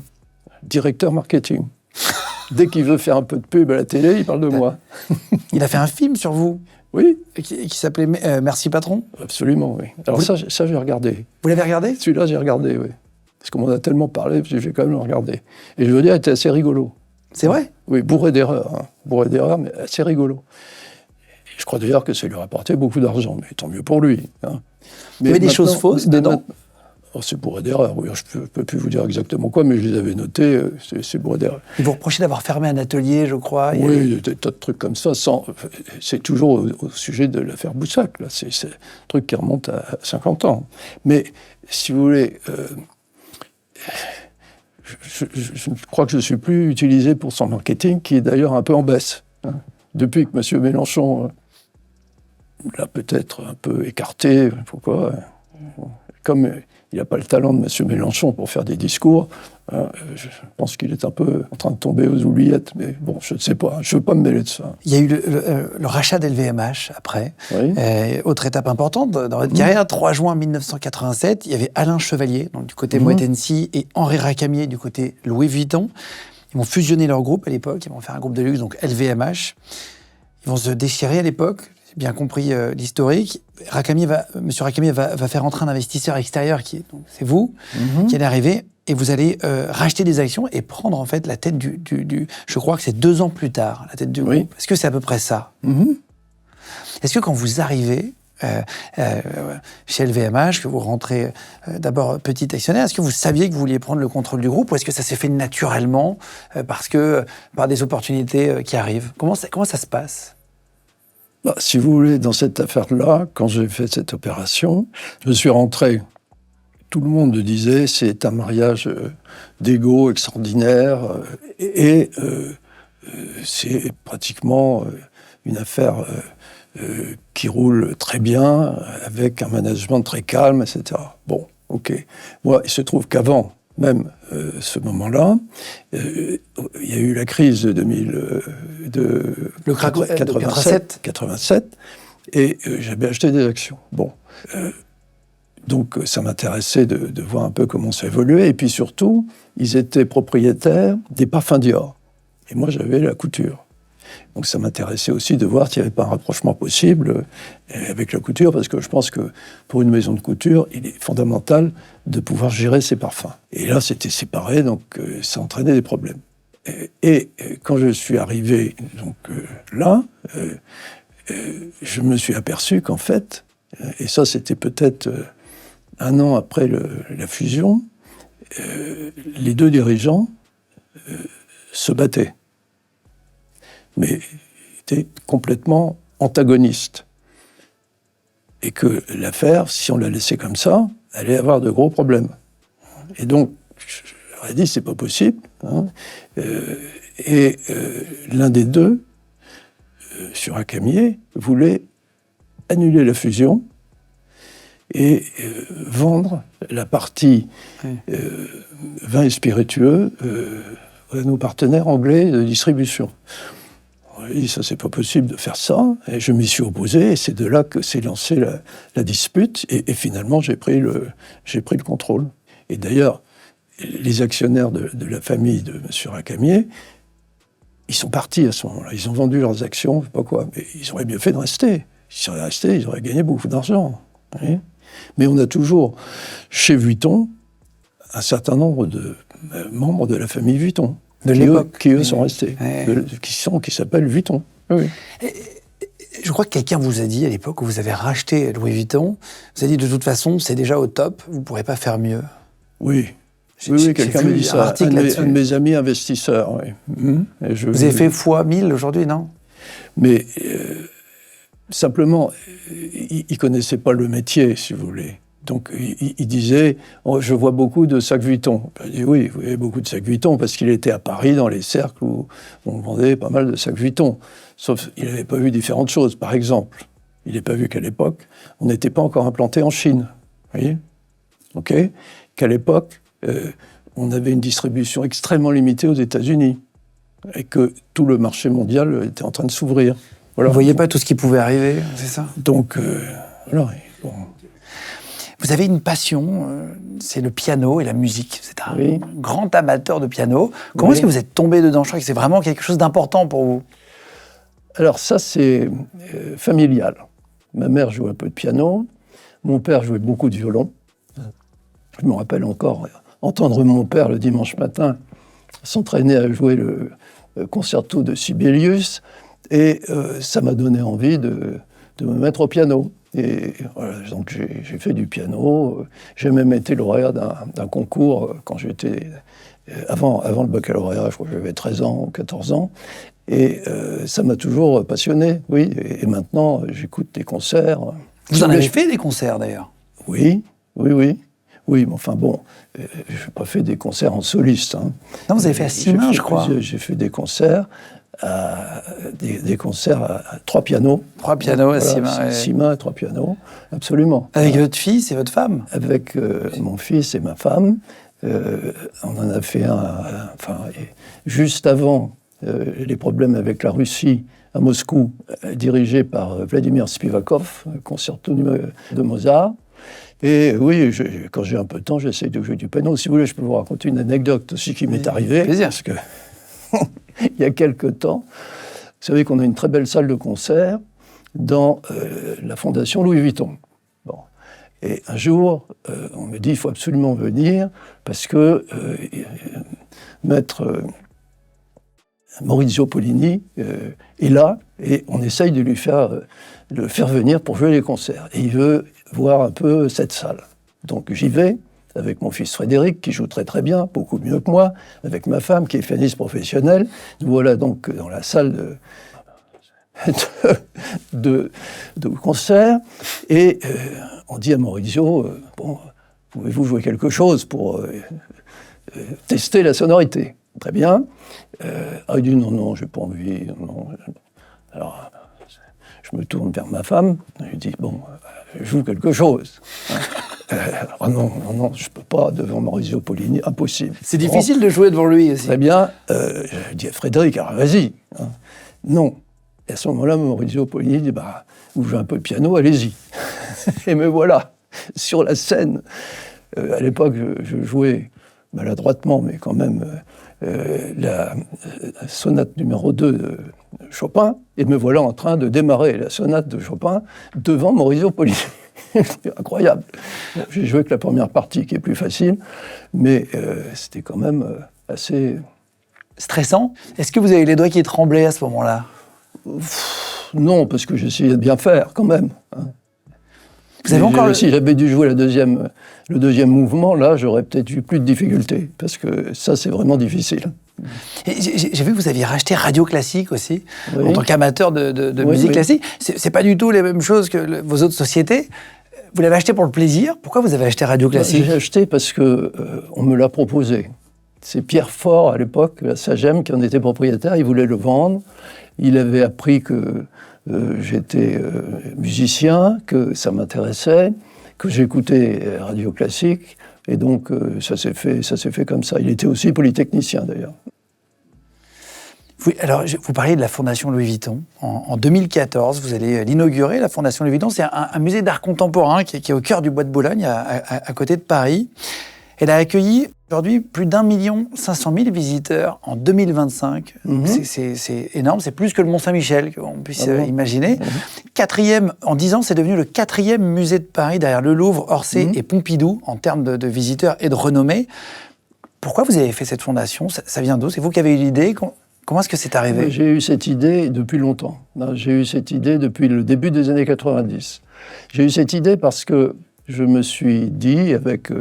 directeur marketing. Dès qu'il veut faire un peu de pub à la télé, il parle de moi. Il a fait un film sur vous? Oui. Qui s'appelait Merci Patron? Absolument, oui. Alors ça, j'ai regardé. Vous l'avez regardé? Celui-là, j'ai regardé, oui. Parce qu'on m'en a tellement parlé, j'ai quand même le regardé. Et je veux dire, il était assez rigolo. C'est vrai? Oui, bourré d'erreurs. Hein. Bourré d'erreurs, mais assez rigolo. Et je crois d'ailleurs que ça lui rapportait beaucoup d'argent, mais tant mieux pour lui. Hein. Mais il y avait des choses fausses dedans? C'est bourré d'erreurs, oui. Je ne peux plus vous dire exactement quoi, mais je les avais notés, c'est bourré d'erreurs. Il vous reprochait d'avoir fermé un atelier, je crois. Oui, il y a des tas de trucs comme ça. C'est toujours au sujet de l'affaire Boussac. Là. C'est un truc qui remonte à 50 ans. Mais, si vous voulez... Je crois que je ne suis plus utilisé pour son marketing, qui est d'ailleurs un peu en baisse. Hein. Depuis que M. Mélenchon l'a peut-être un peu écarté, pourquoi? Comme il n'a pas le talent de M. Mélenchon pour faire des discours, je pense qu'il est un peu en train de tomber aux oubliettes, mais bon, je ne sais pas, je ne veux pas me mêler de ça. Il y a eu le rachat d'LVMH après. Oui. Autre étape importante dans votre carrière, 3 juin 1987, il y avait Alain Chevalier, donc du côté Moët & Cie, et Henri Racamier du côté Louis Vuitton. Ils vont fusionner leur groupe à l'époque, ils vont faire un groupe de luxe, donc LVMH. Ils vont se déchirer à l'époque, j'ai bien compris l'historique. Monsieur Racamier va faire entrer un investisseur extérieur, c'est vous, qui allez arriver, et vous allez racheter des actions et prendre en fait la tête je crois que c'est 2 ans plus tard, la tête du groupe. Est-ce que c'est à peu près ça? Est-ce que quand vous arrivez chez LVMH, que vous rentrez d'abord petit actionnaire, est-ce que vous saviez que vous vouliez prendre le contrôle du groupe, ou est-ce que ça s'est fait naturellement par des opportunités qui arrivent? Comment ça se passe? Bah, si vous voulez, dans cette affaire-là, quand j'ai fait cette opération, je suis rentré. Tout le monde disait c'est un mariage d'égo extraordinaire et c'est pratiquement une affaire qui roule très bien, avec un management très calme, etc. Bon, ok. Moi, il se trouve qu'avant même ce moment-là, il y a eu la crise de 87, et j'avais acheté des actions. Bon. Donc ça m'intéressait de voir un peu comment ça évoluait. Et puis surtout, ils étaient propriétaires des parfums Dior. Et moi, j'avais la couture. Donc ça m'intéressait aussi de voir s'il n'y avait pas un rapprochement possible avec la couture, parce que je pense que pour une maison de couture, il est fondamental de pouvoir gérer ses parfums. Et là, c'était séparé, donc ça entraînait des problèmes. Et quand je suis arrivé donc, là, je me suis aperçu qu'en fait, et ça c'était peut-être 1 an après la fusion, les 2 dirigeants se battaient, mais étaient complètement antagonistes. Et que l'affaire, si on la laissait comme ça, allait avoir de gros problèmes. Et donc, je leur ai dit, c'est pas possible. Hein. L'un des 2, sur Acamier, voulait annuler la fusion et vendre la partie vin et spiritueux à nos partenaires anglais de distribution. On a dit, ça, c'est pas possible de faire ça. Et je m'y suis opposé, et c'est de là que s'est lancée la dispute. Et finalement, j'ai pris le contrôle. Et d'ailleurs, les actionnaires de la famille de M. Racamier, ils sont partis à ce moment-là. Ils ont vendu leurs actions, je sais pas quoi. Mais ils auraient bien fait de rester. S'ils seraient restés, ils auraient gagné beaucoup d'argent. Oui. Mais on a toujours, chez Vuitton, un certain nombre de membres de la famille Vuitton. De l'époque. Qui eux sont restés. Qui s'appellent Vuitton. Oui. Je crois que quelqu'un vous a dit, à l'époque où vous avez racheté Louis Vuitton, vous a dit, de toute façon, c'est déjà au top, vous ne pourrez pas faire mieux. Oui. Oui, quelqu'un m'a dit ça. Un de mes amis investisseurs, oui. Vous avez fait fois 1000 aujourd'hui, non? Mais simplement, il ne connaissait pas le métier, si vous voulez. Donc, il disait, oh, je vois beaucoup de sacs Vuitton. Il dit, oui, vous voyez beaucoup de sacs Vuitton, parce qu'il était à Paris, dans les cercles où on vendait pas mal de sacs Vuitton. Sauf qu'il n'avait pas vu différentes choses. Par exemple, il n'a pas vu qu'à l'époque, on n'était pas encore implanté en Chine. Vous voyez? OK? Qu'à l'époque, on avait une distribution extrêmement limitée aux États-Unis. Et que tout le marché mondial était en train de s'ouvrir. Voilà. Vous ne voyez pas tout ce qui pouvait arriver, c'est ça? Donc, voilà. Bon. Vous avez une passion, c'est le piano et la musique. Vous êtes un grand amateur de piano. Comment est-ce que vous êtes tombé dedans? Je crois que c'est vraiment quelque chose d'important pour vous. Alors ça, c'est familial. Ma mère jouait un peu de piano. Mon père jouait beaucoup de violon. Je me rappelle encore entendre mon père le dimanche matin s'entraîner à jouer le concerto de Sibelius. Et ça m'a donné envie de me mettre au piano. Et voilà, donc j'ai fait du piano. J'ai même été lauréat d'un concours quand j'étais avant le baccalauréat. Je crois que j'avais 13 ans ou 14 ans. Et ça m'a toujours passionné, oui. Et maintenant, j'écoute des concerts. Vous en avez fait des concerts, d'ailleurs? Oui. Oui, mais enfin bon, je n'ai pas fait des concerts en soliste. Hein. Non, vous avez fait à 6 mains, je crois. J'ai fait des concerts des concerts à 3 pianos. 3 pianos à 6 mains. 6 mains et 3 pianos, absolument. Avec votre fils et votre femme? Avec mon fils et ma femme. On en a fait juste avant les problèmes avec la Russie à Moscou, dirigé par Vladimir Spivakov, concerto de Mozart. Et oui, quand j'ai un peu de temps, j'essaie de jouer du piano. Si vous voulez, je peux vous raconter une anecdote aussi qui m'est arrivée. Parce que il y a quelque temps, vous savez qu'on a une très belle salle de concert dans la fondation Louis Vuitton. Bon. Et un jour, on me dit, il faut absolument venir parce que maître Maurizio Pollini est là et on essaye de le faire venir pour jouer les concerts. Et il veut voir un peu cette salle. Donc j'y vais avec mon fils Frédéric, qui joue très très bien, beaucoup mieux que moi, avec ma femme, qui est pianiste professionnelle. Nous voilà donc dans la salle de concert, et on dit à Maurizio, bon, pouvez-vous jouer quelque chose pour tester la sonorité? Très bien. Il dit non, j'ai pas envie. Non. Alors, je me tourne vers ma femme, je lui dis, bon, je joue quelque chose. Non, je peux pas devant Maurizio Pollini, impossible. C'est difficile de jouer devant lui aussi. Très bien, je dis à Frédéric, alors vas-y. Hein. Non. Et à ce moment-là, Maurizio Pollini dit, vous jouez un peu de piano, allez-y. Et me voilà, sur la scène. À l'époque, je jouais maladroitement, mais quand même, la sonate numéro 2 de Chopin, et me voilà en train de démarrer la sonate de Chopin devant Maurizio Pollini. C'est incroyable. Bon, j'ai joué que la première partie, qui est plus facile, mais c'était quand même assez... Stressant? Est-ce que vous avez les doigts qui tremblaient à ce moment-là? Non, parce que j'essayais de bien faire, quand même. Hein. Vous avez encore si j'avais dû jouer le deuxième mouvement, là, j'aurais peut-être eu plus de difficultés, parce que ça, c'est vraiment difficile. Et j'ai vu que vous aviez racheté Radio Classique aussi, Oui. en tant qu'amateur de Oui, musique oui. classique. C'est pas du tout les mêmes choses que vos autres sociétés. Vous l'avez acheté pour le plaisir. Pourquoi vous avez acheté Radio Classique? J'ai acheté parce que on me l'a proposé. C'est Pierre Faure, à l'époque, à Sagem, qui en était propriétaire. Il voulait le vendre. Il avait appris que j'étais musicien, que ça m'intéressait, que j'écoutais Radio Classique. Et donc, ça s'est fait comme ça. Il était aussi polytechnicien, d'ailleurs. Alors, vous parliez de la Fondation Louis Vuitton. En 2014, vous allez l'inaugurer, la Fondation Louis Vuitton. C'est un musée d'art contemporain qui est au cœur du Bois de Boulogne, à côté de Paris. Elle a accueilli aujourd'hui plus d'1 500 000 visiteurs en 2025. C'est énorme, c'est plus que le Mont-Saint-Michel, qu'on puisse imaginer. Quatrième, en 10 ans, c'est devenu le 4e musée de Paris, derrière le Louvre, Orsay et Pompidou, en termes de visiteurs et de renommée. Pourquoi vous avez fait cette fondation? Ça vient d'où? C'est vous qui avez eu l'idée? Comment est-ce que c'est arrivé? J'ai eu cette idée depuis longtemps. J'ai eu cette idée depuis le début des années 90. J'ai eu cette idée parce que je me suis dit, avec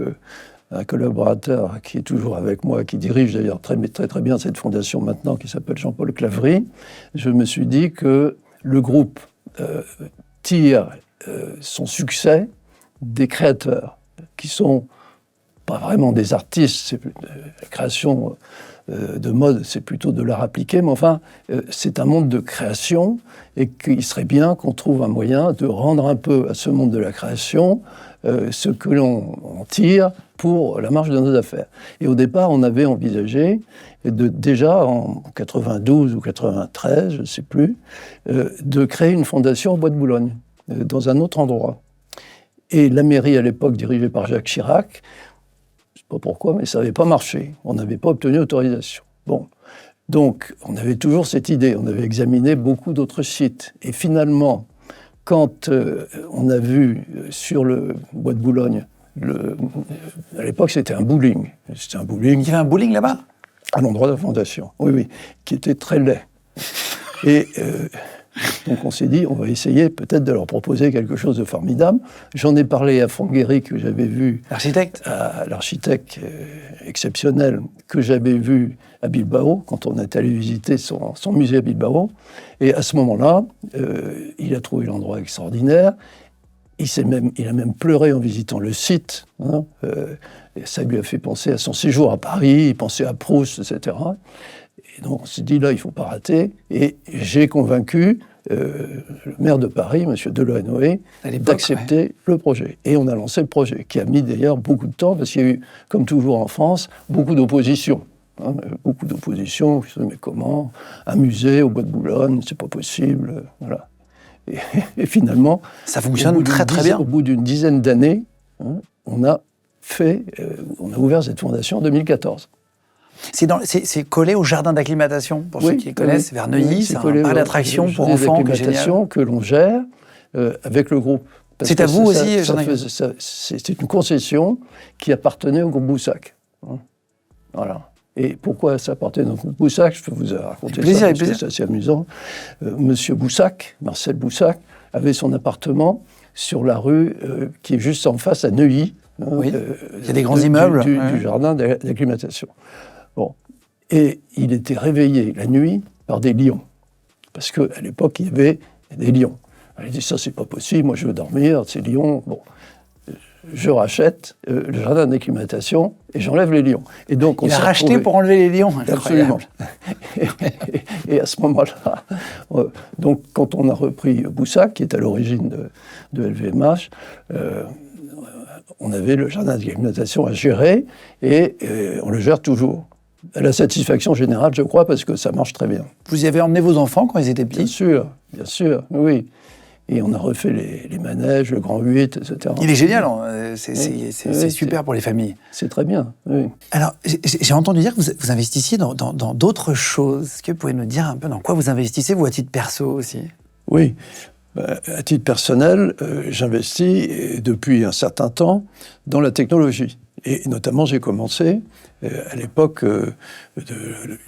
un collaborateur qui est toujours avec moi, qui dirige d'ailleurs très bien cette fondation maintenant, qui s'appelle Jean-Paul Clavry, je me suis dit que le groupe tire son succès des créateurs, qui sont pas vraiment des artistes. La création de mode, c'est plutôt de l'art appliqué, mais enfin, c'est un monde de création, et qu'il serait bien qu'on trouve un moyen de rendre un peu à ce monde de la création ce que l'on en tire pour la marche de nos affaires. Et au départ, on avait envisagé, déjà en 92 ou 93, je ne sais plus, de créer une fondation au Bois de Boulogne, dans un autre endroit. Et la mairie, à l'époque, dirigée par Jacques Chirac, je ne sais pas pourquoi, mais ça n'avait pas marché. On n'avait pas obtenu autorisation. Bon. Donc, on avait toujours cette idée. On avait examiné beaucoup d'autres sites. Et finalement, quand on a vu sur le Bois de Boulogne, à l'époque, c'était un bowling. C'était un bowling. Il y avait un bowling là-bas? À l'endroit de la fondation, oui, qui était très laid. Et donc on s'est dit, on va essayer peut-être de leur proposer quelque chose de formidable. J'en ai parlé à Franck Guéry, que j'avais vu... L'architecte exceptionnel, que j'avais vu à Bilbao, quand on est allé visiter son musée à Bilbao. Et à ce moment-là, il a trouvé l'endroit extraordinaire. Il a même pleuré en visitant le site. Hein, et ça lui a fait penser à son séjour à Paris, il pensait à Proust, etc. Et donc on s'est dit, là, il ne faut pas rater. Et j'ai convaincu le maire de Paris, M. Delanoë, d'accepter le projet. Et on a lancé le projet, qui a mis d'ailleurs beaucoup de temps, parce qu'il y a eu, comme toujours en France, beaucoup d'opposition. Hein, beaucoup d'opposition, mais comment? Un musée au Bois de Boulogne, c'est pas possible, voilà. Et finalement, ça fonctionne très bien. Au bout d'une dizaine d'années, hein, on a ouvert cette fondation en 2014. C'est collé au jardin d'acclimatation, pour ceux qui connaissent, vers Neuilly. C'est un parc d'attractions pour enfants que l'on gère avec le groupe. C'est à vous aussi, c'est une concession qui appartenait au groupe Boussac. Hein. Voilà. Et pourquoi ça appartenait au groupe Boussac? Je peux vous raconter ça, parce que c'est assez amusant. Monsieur Boussac, Marcel Boussac, avait son appartement sur la rue qui est juste en face à Neuilly. Oui, il y a des grands immeubles. Du jardin d'acclimatation. Bon. Et il était réveillé la nuit par des lions. Parce qu'à l'époque, il y avait des lions. Il dit, ça, c'est pas possible, moi je veux dormir, ces lions. Bon. Je rachète le jardin d'acclimatation et j'enlève les lions. Et donc, il a racheté pour enlever les lions. Absolument. Et à ce moment-là, donc quand on a repris Boussac, qui est à l'origine de LVMH, on avait le jardin d'acclimatation à gérer et on le gère toujours. À la satisfaction générale, je crois, parce que ça marche très bien. Vous y avez emmené vos enfants quand ils étaient petits? Bien sûr, oui. Et on a refait les manèges, le Grand 8, etc. Il est génial, c'est super pour les familles. C'est très bien, oui. Alors, j'ai entendu dire que vous investissiez dans d'autres choses. Est-ce que vous pouvez nous dire un peu dans quoi vous investissez, vous, à titre perso aussi? Oui. À titre personnel, j'investis depuis un certain temps dans la technologie. Et notamment, j'ai commencé à l'époque du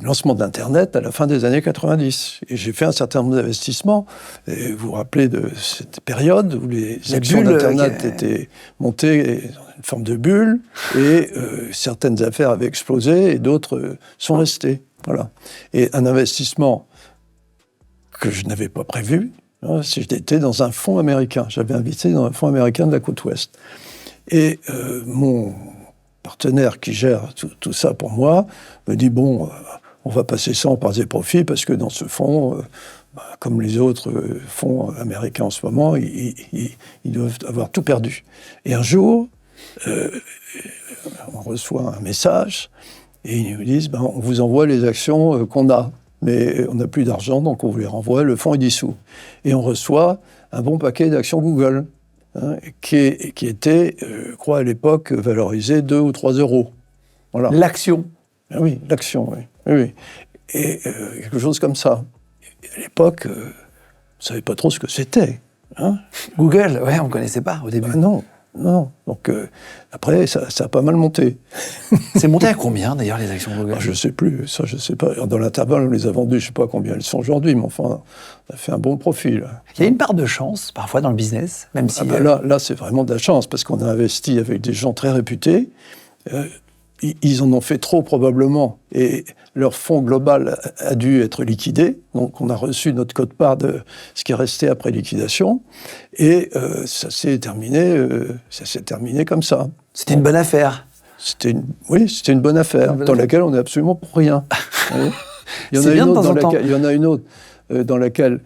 lancement de l'Internet à la fin des années 90. Et j'ai fait un certain nombre d'investissements. Et vous vous rappelez de cette période où les actions d'Internet étaient montées dans une forme de bulle et certaines affaires avaient explosé et d'autres sont restées. Voilà. Et un investissement que je n'avais pas prévu, si j'étais dans un fonds américain. J'avais investi dans un fonds américain de la côte ouest. Et mon partenaire qui gère tout ça pour moi me dit, bon, on va passer ça en parts et profits parce que dans ce fonds, comme les autres fonds américains en ce moment, ils doivent avoir tout perdu. Et un jour, on reçoit un message et ils nous disent, on vous envoie les actions qu'on a. Mais on n'a plus d'argent, donc on vous les renvoie, le fonds est dissous. Et on reçoit un bon paquet d'actions Google, qui était, je crois, à l'époque, valorisé 2 ou 3 euros. Voilà. L'action. Ah oui, l'action, oui. Oui. Et quelque chose comme ça. Et à l'époque, on ne savait pas trop ce que c'était. Google, ouais, on ne connaissait pas au début. Non. Donc après, ça a pas mal monté. C'est monté à combien, d'ailleurs, les actions Google ? Je ne sais plus, ça je ne sais pas. Dans l'intervalle, on les a vendues, je ne sais pas combien elles sont aujourd'hui, mais enfin, on a fait un bon profit. Là. Il y a une part de chance, parfois, dans le business, même si... Là, c'est vraiment de la chance, parce qu'on a investi avec des gens très réputés. Ils en ont fait trop, probablement, et leur fonds global a dû être liquidé. Donc, on a reçu notre quote-part de ce qui est resté après liquidation. Et ça s'est terminé comme ça. C'était une bonne affaire. C'était une bonne affaire, dans laquelle on n'est absolument pour rien. Il y en a une autre dans laquelle,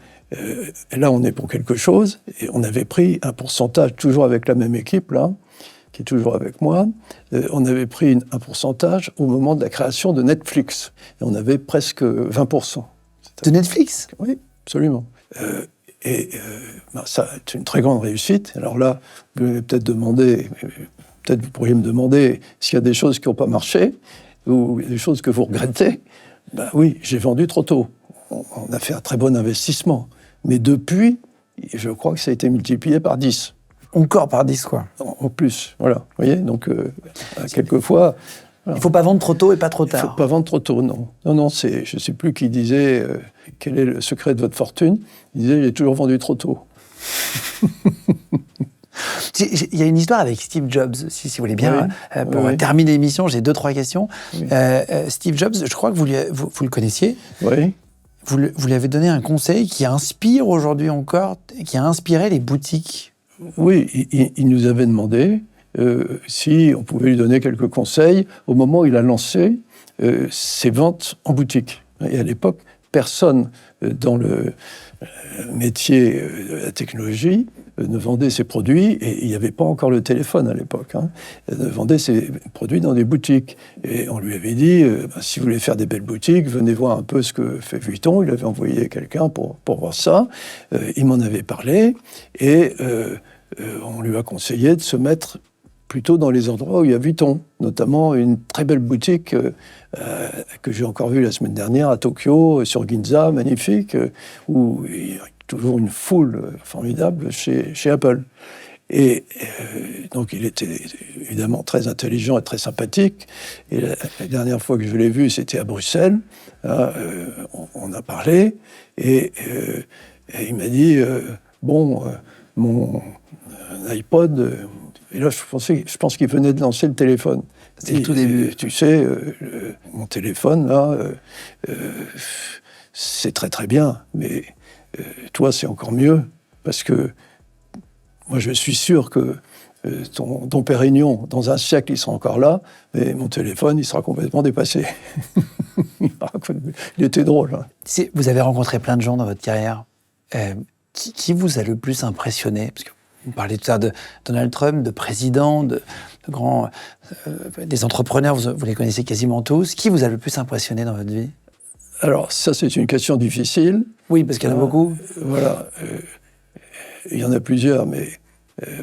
là, on est pour quelque chose. Et on avait pris un pourcentage, toujours avec la même équipe, là, qui est toujours avec moi, on avait pris un pourcentage au moment de la création de Netflix. Et on avait presque 20%. De Netflix ? Oui, absolument. Ça, c'est une très grande réussite. Alors là, vous allez peut-être demander, peut-être vous pourriez me demander s'il y a des choses qui n'ont pas marché, ou des choses que vous regrettez. Oui, j'ai vendu trop tôt. On a fait un très bon investissement. Mais depuis, je crois que ça a été multiplié par 10. Encore par 10, quoi. En plus, voilà. Vous voyez, donc, quelquefois... Voilà. Il ne faut pas vendre trop tôt et pas trop tard. Il ne faut pas vendre trop tôt, non. Non, je ne sais plus qui disait quel est le secret de votre fortune. Il disait, il est toujours vendu trop tôt. Il y a une histoire avec Steve Jobs, si vous voulez bien. Oui, pour terminer l'émission, j'ai 2-3 questions. Oui. Steve Jobs, je crois que vous le connaissiez. Oui. Vous lui avez donné un conseil qui inspire aujourd'hui encore, qui a inspiré les boutiques. Oui, il nous avait demandé si on pouvait lui donner quelques conseils au moment où il a lancé ses ventes en boutique. Et à l'époque, personne dans le métier de la technologie ne vendait ses produits, et il n'y avait pas encore le téléphone à l'époque, ne vendait ses produits dans des boutiques. Et on lui avait dit, si vous voulez faire des belles boutiques, venez voir un peu ce que fait Vuitton. Il avait envoyé quelqu'un pour voir ça. Il m'en avait parlé, et on lui a conseillé de se mettre plutôt dans les endroits où il y a Vuitton, notamment une très belle boutique que j'ai encore vue la semaine dernière à Tokyo, sur Ginza, magnifique, où il y a toujours une foule formidable chez Apple. Et donc il était évidemment très intelligent et très sympathique. Et la dernière fois que je l'ai vu, c'était à Bruxelles. Là, on a parlé, et il m'a dit, mon iPod... Et là, je pense qu'il venait de lancer le téléphone. C'était le tout début. Tu sais, mon téléphone, là, c'est très très bien, mais toi, c'est encore mieux, parce que moi, je suis sûr que ton Pérignon, dans un siècle, il sera encore là, mais mon téléphone, il sera complètement dépassé. Il était drôle. Hein. Vous avez rencontré plein de gens dans votre carrière. Qui vous a le plus impressionné ? Parce que vous parlez tout ça de Donald Trump, de présidents, de grands... des entrepreneurs, vous les connaissez quasiment tous. Qui vous a le plus impressionné dans votre vie ? Alors, ça, c'est une question difficile. Oui, parce qu'il y en a beaucoup. Voilà. Il y en a plusieurs, mais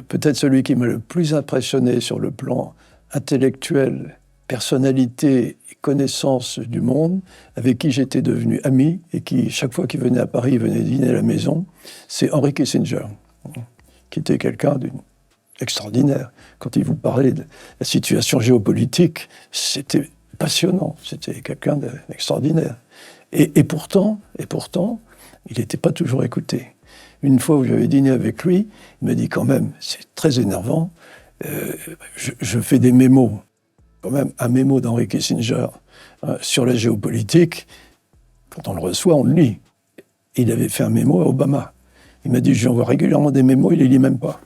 peut-être celui qui m'a le plus impressionné sur le plan intellectuel, personnalité et connaissances du monde, avec qui j'étais devenu ami, et qui, chaque fois qu'il venait à Paris, il venait dîner à la maison, c'est Henry Kissinger, qui était quelqu'un d'extraordinaire. Quand il vous parlait de la situation géopolitique, c'était passionnant, c'était quelqu'un d'extraordinaire. Et pourtant, il n'était pas toujours écouté. Une fois où j'avais dîné avec lui, il m'a dit quand même, c'est très énervant, je fais des mémos, quand même un mémo d'Henry Kissinger sur la géopolitique, quand on le reçoit, on le lit. Il avait fait un mémo à Obama. Il m'a dit, je lui envoie régulièrement des mémos, il les lit même pas.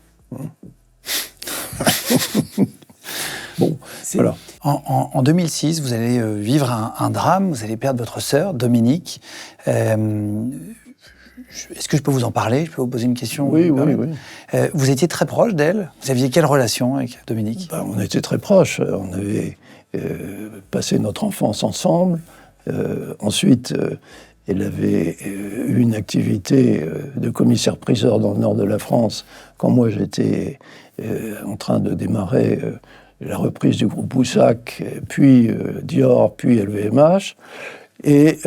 Bon, voilà. En 2006, vous allez vivre un drame, vous allez perdre votre sœur, Dominique. Est-ce que je peux vous en parler? Je peux vous poser une question? Oui. Vous étiez très proche d'elle? Vous aviez quelle relation avec Dominique? On était très proches. On avait passé notre enfance ensemble. Ensuite, elle avait eu une activité de commissaire-priseur dans le nord de la France quand moi j'étais en train de démarrer la reprise du groupe Boussac, puis Dior, puis LVMH. Et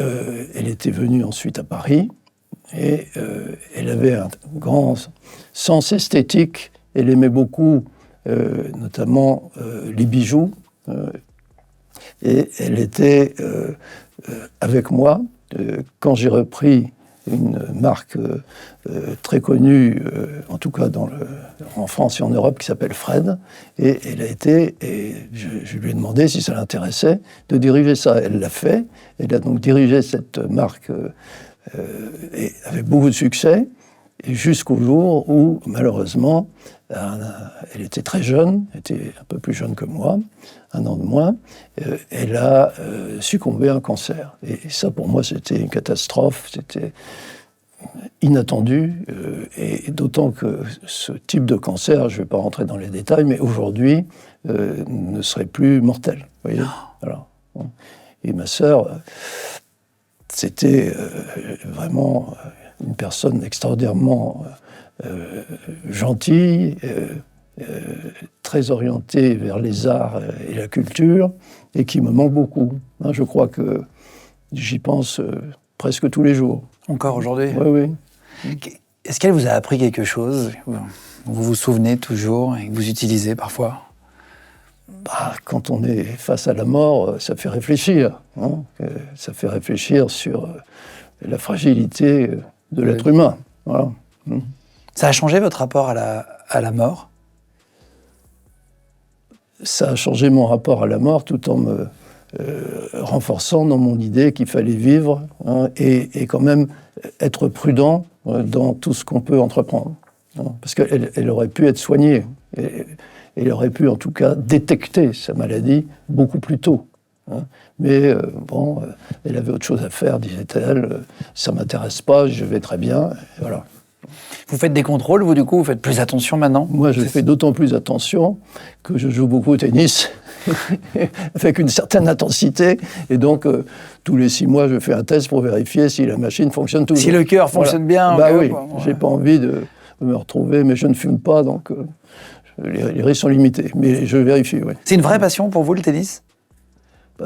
elle était venue ensuite à Paris. Et elle avait un grand sens esthétique. Elle aimait beaucoup, notamment, les bijoux. Et elle était avec moi quand j'ai repris une marque très connue, en tout cas en France et en Europe, qui s'appelle Fred. Et elle a été, et je lui ai demandé si ça l'intéressait de diriger ça. Elle l'a fait. Elle a donc dirigé cette marque et avec beaucoup de succès, et jusqu'au jour où, malheureusement, elle était très jeune, elle était un peu plus jeune que moi, 1 an de moins, elle a succombé à un cancer. Et ça, pour moi, c'était une catastrophe, c'était inattendu, et d'autant que ce type de cancer, je ne vais pas rentrer dans les détails, mais aujourd'hui, ne serait plus mortel. Vous voyez, voilà. Et ma sœur... C'était vraiment une personne extraordinairement gentille, très orientée vers les arts et la culture, et qui me manque beaucoup. Je crois que j'y pense presque tous les jours. Encore aujourd'hui? Oui. Est-ce qu'elle vous a appris quelque chose? Vous vous souvenez toujours et que vous utilisez parfois? Quand on est face à la mort, ça fait réfléchir. Ça fait réfléchir sur la fragilité de l'être humain. Voilà. Ça a changé votre rapport à la mort? Ça a changé mon rapport à la mort tout en me renforçant dans mon idée qu'il fallait vivre et quand même être prudent dans tout ce qu'on peut entreprendre. Parce qu'elle aurait pu être soignée. Elle aurait pu, en tout cas, détecter sa maladie beaucoup plus tôt. Mais elle avait autre chose à faire, disait-elle. Ça ne m'intéresse pas, je vais très bien. Et voilà. Vous faites des contrôles, vous, du coup? Vous faites plus attention maintenant? Moi, je fais d'autant plus attention que je joue beaucoup au tennis, avec une certaine intensité. Et donc, tous les 6 mois, je fais un test pour vérifier si la machine fonctionne toujours. Si le cœur fonctionne bien? Oui, j'ai pas envie de me retrouver, mais je ne fume pas, donc... Les risques sont limités, mais je vérifie, oui. C'est une vraie passion pour vous, le tennis?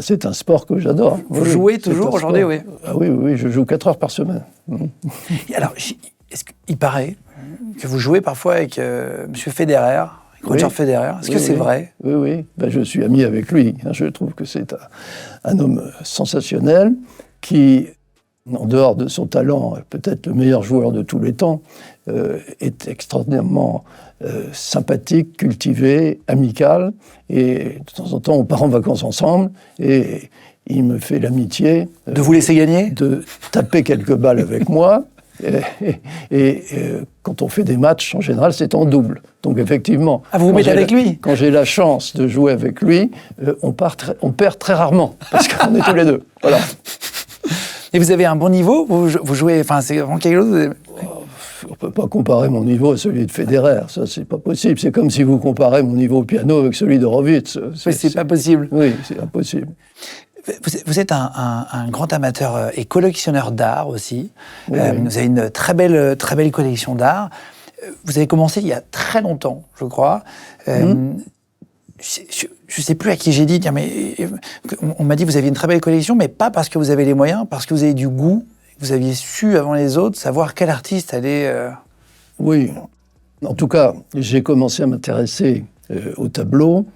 C'est un sport que j'adore. Vous jouez toujours aujourd'hui, oui? Oui, je joue 4 heures par semaine. Alors, il paraît que vous jouez parfois avec M. Federer, Roger Federer. Est-ce que c'est vrai? Oui. Je suis ami avec lui. Je trouve que c'est un homme sensationnel qui, en dehors de son talent, peut-être le meilleur joueur de tous les temps, est extraordinairement sympathique, cultivé, amical, et de temps en temps on part en vacances ensemble, et il me fait l'amitié de vous laisser gagner, de taper quelques balles avec moi, et quand on fait des matchs, en général, c'est en double. Donc effectivement... Ah, vous vous mettez avec lui? Quand j'ai la chance de jouer avec lui, on perd très rarement, parce qu'on est tous les deux. Voilà. Et vous avez un bon niveau? Vous jouez... Enfin, c'est vraiment quelque chose... On ne peut pas comparer mon niveau à celui de Federer, ça c'est pas possible. C'est comme si vous comparez mon niveau au piano avec celui de Horowitz. C'est pas possible. Oui, c'est impossible. Vous êtes un grand amateur et collectionneur d'art aussi. Oui. Vous avez une très belle collection d'art. Vous avez commencé il y a très longtemps, je crois. je ne sais plus à qui j'ai dit, tiens, mais on m'a dit que vous aviez une très belle collection, mais pas parce que vous avez les moyens, parce que vous avez du goût, vous aviez su avant les autres savoir quel artiste allait... Oui, en tout cas, j'ai commencé à m'intéresser au tableau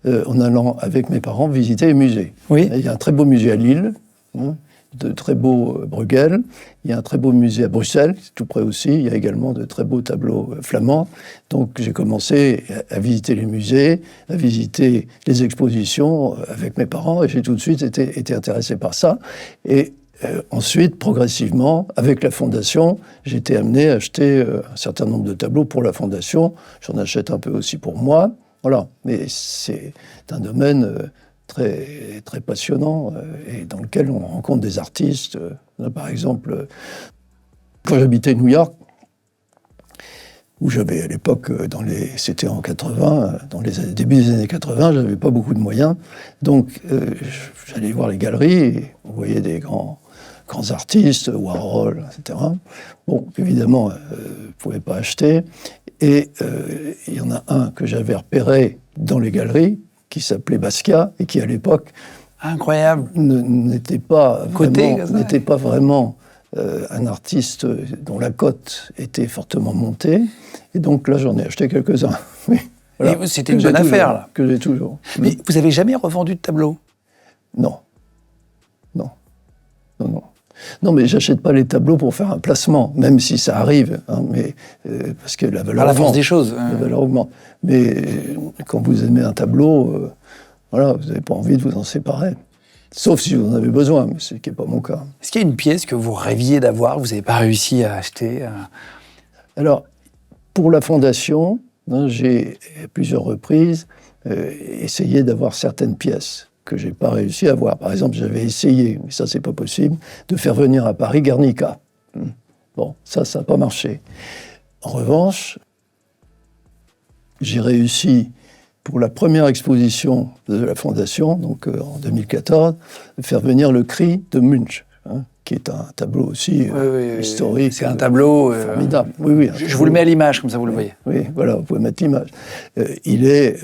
en allant avec mes parents visiter les musées. Oui. Il y a un très beau musée à Lille, de très beaux Bruegel. Il y a un très beau musée à Bruxelles, c'est tout près aussi. Il y a également de très beaux tableaux flamands. Donc j'ai commencé à visiter les musées, à visiter les expositions avec mes parents, et j'ai tout de suite été intéressé par ça. Et ensuite, progressivement, avec la Fondation, j'ai été amené à acheter un certain nombre de tableaux pour la Fondation. J'en achète un peu aussi pour moi. Voilà. Mais c'est un domaine très, très passionnant et dans lequel on rencontre des artistes. Par exemple, quand j'habitais New York, où j'avais à l'époque, c'était en 80, dans les débuts des années 80, j'avais pas beaucoup de moyens. Donc j'allais voir les galeries et on voyait des grands artistes, Warhol, etc. Bon, évidemment, je ne pouvais pas acheter. Et il y en a un que j'avais repéré dans les galeries, qui s'appelait Basquiat, et qui, à l'époque, incroyable, n'était pas vraiment un artiste dont la cote était fortement montée. Et donc là, j'en ai acheté quelques-uns. Oui, voilà. C'était une bonne affaire, là. Que j'ai toujours. Mais vous n'avez jamais revendu de tableau? Non. Non, mais j'achète pas les tableaux pour faire un placement, même si ça arrive, mais parce que la valeur augmente. La force des choses. La valeur augmente. Mais quand vous aimez un tableau, voilà, vous n'avez pas envie de vous en séparer. Sauf si vous en avez besoin, mais ce qui n'est pas mon cas. Est-ce qu'il y a une pièce que vous rêviez d'avoir, que vous n'avez pas réussi à acheter? Alors, pour la Fondation, j'ai à plusieurs reprises essayé d'avoir certaines pièces que je n'ai pas réussi à avoir. Par exemple, j'avais essayé, mais ça, c'est pas possible, de faire venir à Paris Guernica. Bon, ça n'a pas marché. En revanche, j'ai réussi, pour la première exposition de la Fondation, donc en 2014, de faire venir le Cri de Munch, qui est un tableau aussi historique. C'est un tableau formidable. Oui, je vous le mets à l'image, comme ça vous le voyez. Oui, voilà, vous pouvez mettre l'image. Il est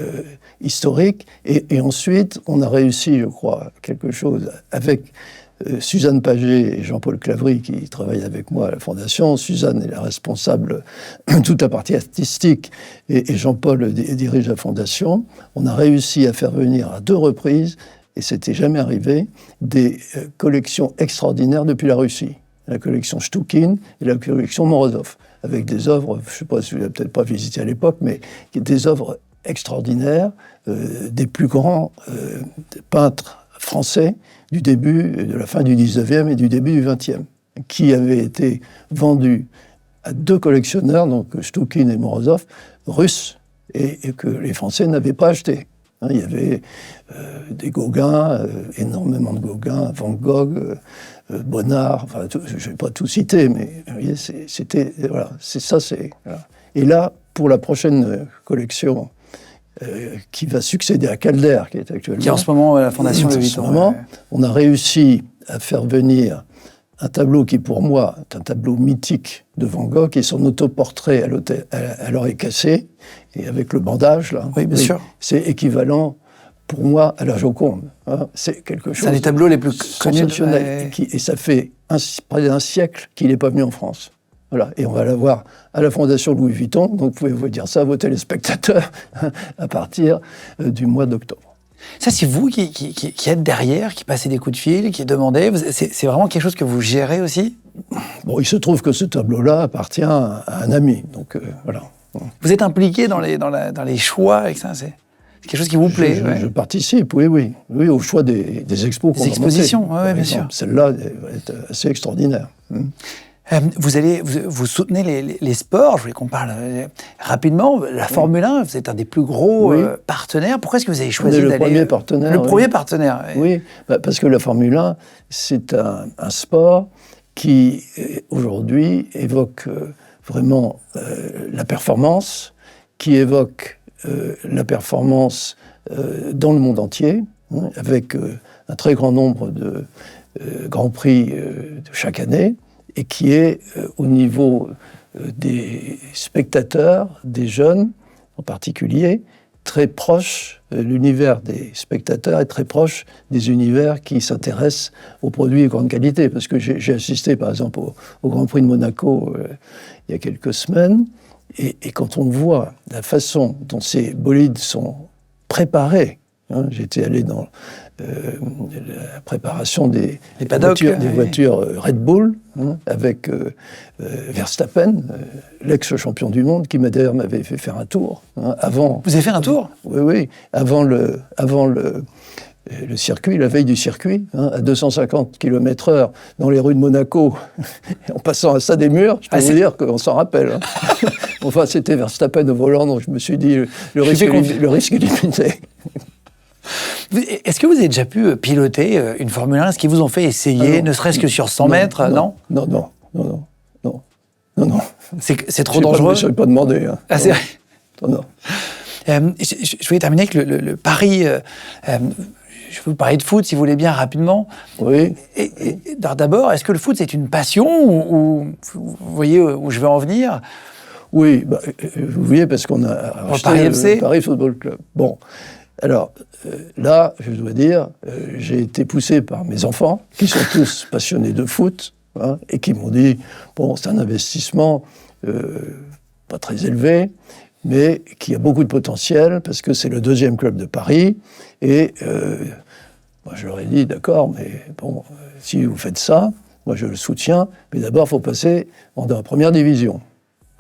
historique, et ensuite, on a réussi, je crois, quelque chose avec Suzanne Paget et Jean-Paul Clavry, qui travaillent avec moi à la Fondation. Suzanne est la responsable de toute la partie artistique, et Jean-Paul dirige la Fondation. On a réussi à faire venir à 2 reprises, et c'était jamais arrivé, des collections extraordinaires depuis la Russie. La collection Shtukin et la collection Morozov, avec des œuvres, je ne sais pas si vous l'avez peut-être pas visité à l'époque, mais des œuvres extraordinaires des plus grands peintres français du début, de la fin du 19e et du début du 20e, qui avaient été vendus à 2 collectionneurs, donc Shtukin et Morozov, russes, et que les Français n'avaient pas acheté. Il y avait des Gauguin, énormément de Gauguin, Van Gogh, Bonnard, enfin, je ne vais pas tout citer, mais vous voyez, c'était, voilà, c'est ça, c'est... Voilà. Et là, pour la prochaine collection qui va succéder à Calder, qui est actuellement... Qui est en ce moment à la Fondation Louis Vuitton. On a réussi à faire venir un tableau qui, pour moi, est un tableau mythique de Van Gogh, et son autoportrait à l'oreille cassée, et avec le bandage, là. Oui, bien sûr. C'est équivalent, pour moi, à la Joconde. C'est quelque chose... C'est un des tableaux les plus connus. Et ça fait près d'un siècle qu'il n'est pas venu en France. Voilà. Et on va l'avoir à la Fondation Louis Vuitton, donc vous pouvez vous dire ça à vos téléspectateurs à partir du mois d'octobre. Ça, c'est vous qui êtes derrière, qui passez des coups de fil, qui demandez. C'est vraiment quelque chose que vous gérez aussi? Bon, il se trouve que ce tableau-là appartient à un ami, donc voilà. Vous êtes impliqué dans les choix avec ça? C'est quelque chose qui vous plaît? Je participe, oui, au choix des expos qu'on va monter. Des expositions, oui, bien sûr. Celle-là va être assez extraordinaire. Vous soutenez les sports, je voulais qu'on parle rapidement. La Formule 1, vous êtes un des plus gros partenaires. Pourquoi est-ce que vous avez choisi d'aller... Le premier partenaire. Le premier partenaire. Oui, parce que la Formule 1, c'est un sport qui, aujourd'hui, évoque vraiment la performance, qui évoque la performance dans le monde entier, avec un très grand nombre de grands prix de chaque année, et qui est au niveau des spectateurs, des jeunes en particulier, très proche, l'univers des spectateurs est très proche des univers qui s'intéressent aux produits de grande qualité. Parce que j'ai assisté, par exemple, au Grand Prix de Monaco il y a quelques semaines, et quand on voit la façon dont ces bolides sont préparés, j'étais allé dans la préparation des voitures Red Bull, avec Verstappen, l'ex-champion du monde, qui d'ailleurs m'avait fait faire un tour. Avant. Vous avez fait un tour ? Oui. Avant le circuit, la veille du circuit, à 250 km/h dans les rues de Monaco, en passant à ça des murs, je peux vous dire qu'on s'en rappelle. Enfin, c'était Verstappen au volant, donc je me suis dit, le risque est limité. Est-ce que vous avez déjà pu piloter une Formule 1 ? Est-ce qu'ils vous ont fait essayer, ne serait-ce que sur 100 mètres ? Non. C'est trop dangereux ? Je ne pas demandé. C'est vrai ? Non. Je voulais terminer avec le pari. Je vais vous parler de foot, si vous voulez bien, rapidement. Oui. D'abord, est-ce que le foot, c'est une passion ou vous voyez où je veux en venir ? Oui, vous voyez, parce qu'on a acheté le Paris Football Club. Bon, alors là, je dois dire, j'ai été poussé par mes enfants, qui sont tous passionnés de foot, et qui m'ont dit, bon, c'est un investissement pas très élevé, mais qui a beaucoup de potentiel, parce que c'est le 2e club de Paris, et moi je leur ai dit, d'accord, mais bon, si vous faites ça, moi je le soutiens, mais d'abord il faut passer en première division.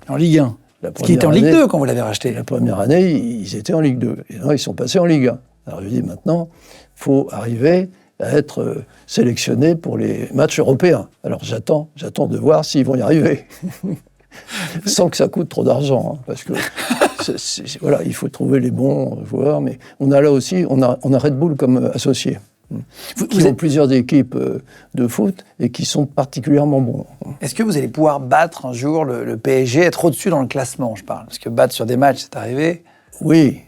En Ligue 1. Qui était en Ligue 2 quand vous l'avez racheté. La première année, ils étaient en Ligue 2, et là ils sont passés en Ligue 1. Alors je dis, maintenant, il faut arriver à être sélectionné pour les matchs européens. Alors j'attends de voir s'ils vont y arriver. Sans que ça coûte trop d'argent, parce que voilà, il faut trouver les bons joueurs, mais on a là aussi, on a Red Bull comme associé, qui ont plusieurs équipes de foot et qui sont particulièrement bons. Est-ce que vous allez pouvoir battre un jour le PSG, être au-dessus dans le classement, je parle, parce que battre sur des matchs, c'est arrivé. Oui,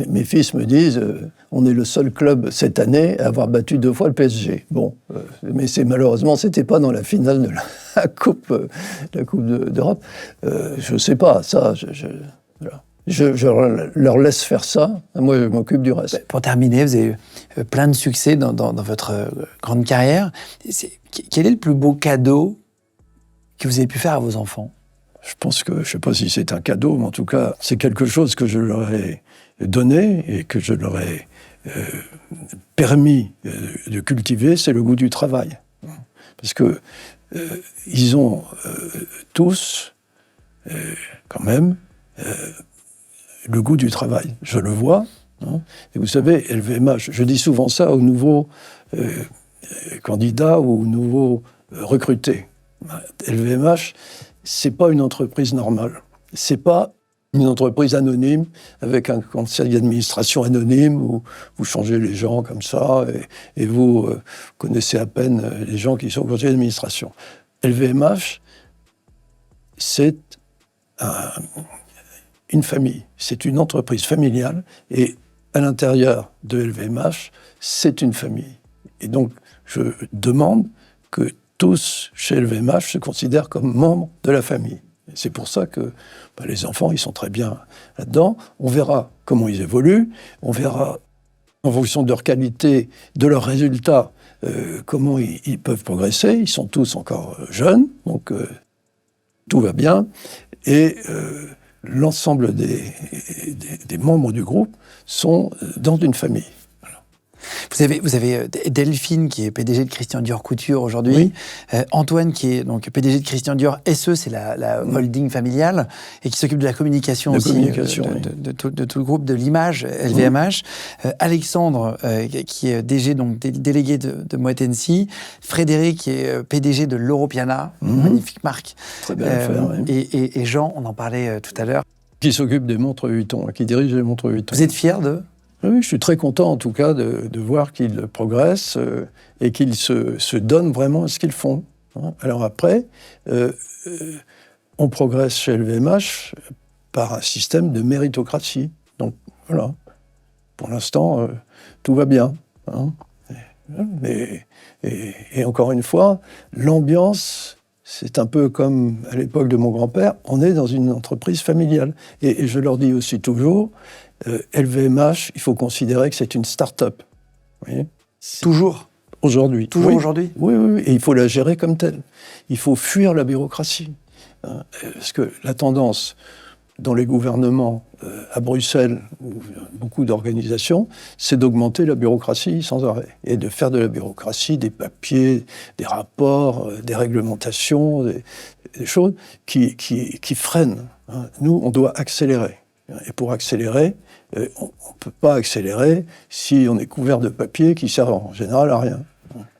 mes fils me disent, on est le seul club cette année à avoir battu 2 fois le PSG. Bon, mais malheureusement, c'était pas dans la finale de la Coupe d'Europe. Je sais pas, ça, voilà. Je leur laisse faire ça, moi je m'occupe du reste. Pour terminer, vous avez eu plein de succès dans votre grande carrière. Quel est le plus beau cadeau que vous avez pu faire à vos enfants ? Je pense que, je ne sais pas si c'est un cadeau, mais en tout cas, c'est quelque chose que je leur ai donné et que je leur ai permis de cultiver, c'est le goût du travail. Parce que ils ont tous, quand même, le goût du travail. Je le vois. Et vous savez, LVMH, je dis souvent ça aux nouveaux candidats ou aux nouveaux recrutés. LVMH, c'est pas une entreprise normale. C'est pas une entreprise anonyme avec un conseil d'administration anonyme où vous changez les gens comme ça et vous connaissez à peine les gens qui sont au conseil d'administration. LVMH, c'est une famille, c'est une entreprise familiale et à l'intérieur de LVMH, c'est une famille. Et donc, je demande que tous chez LVMH se considèrent comme membres de la famille. Et c'est pour ça que les enfants, ils sont très bien là-dedans. On verra comment ils évoluent, on verra en fonction de leur qualité, de leurs résultats, comment ils peuvent progresser. Ils sont tous encore jeunes, donc tout va bien. Et l'ensemble des membres du groupe sont dans une famille. Vous avez Delphine qui est PDG de Christian Dior Couture aujourd'hui, oui. Antoine qui est donc PDG de Christian Dior SE, c'est la holding familiale, et qui s'occupe de la communication de tout le groupe, de l'image LVMH. Alexandre qui est DG, donc délégué de Moët Hennessy. Frédéric qui est PDG de l'Europiana, magnifique marque. Très bien affaire, oui. Et Jean, on en parlait tout à l'heure. Qui s'occupe des montres Vuitton, qui dirige les montres Vuitton. Vous êtes fier de... Oui, je suis très content en tout cas de voir qu'ils progressent et qu'ils se donnent vraiment à ce qu'ils font. Alors après, on progresse chez LVMH par un système de méritocratie. Donc voilà, pour l'instant, tout va bien. Et encore une fois, l'ambiance, C'est un peu comme à l'époque de mon grand-père, on est dans une entreprise familiale. Et je leur dis aussi toujours, LVMH, il faut considérer que c'est une start-up. Vous voyez ? Toujours. Aujourd'hui. Toujours Oui. aujourd'hui. Oui, et il faut la gérer comme telle. Il faut fuir la bureaucratie. Parce que la tendance dans les gouvernements à Bruxelles, ou beaucoup d'organisations, c'est d'augmenter la bureaucratie sans arrêt. Et de faire de la bureaucratie des papiers, des rapports, des réglementations, des choses qui freinent. Nous, on doit accélérer. Et pour accélérer, on ne peut pas accélérer si on est couvert de papiers qui servent en général à rien.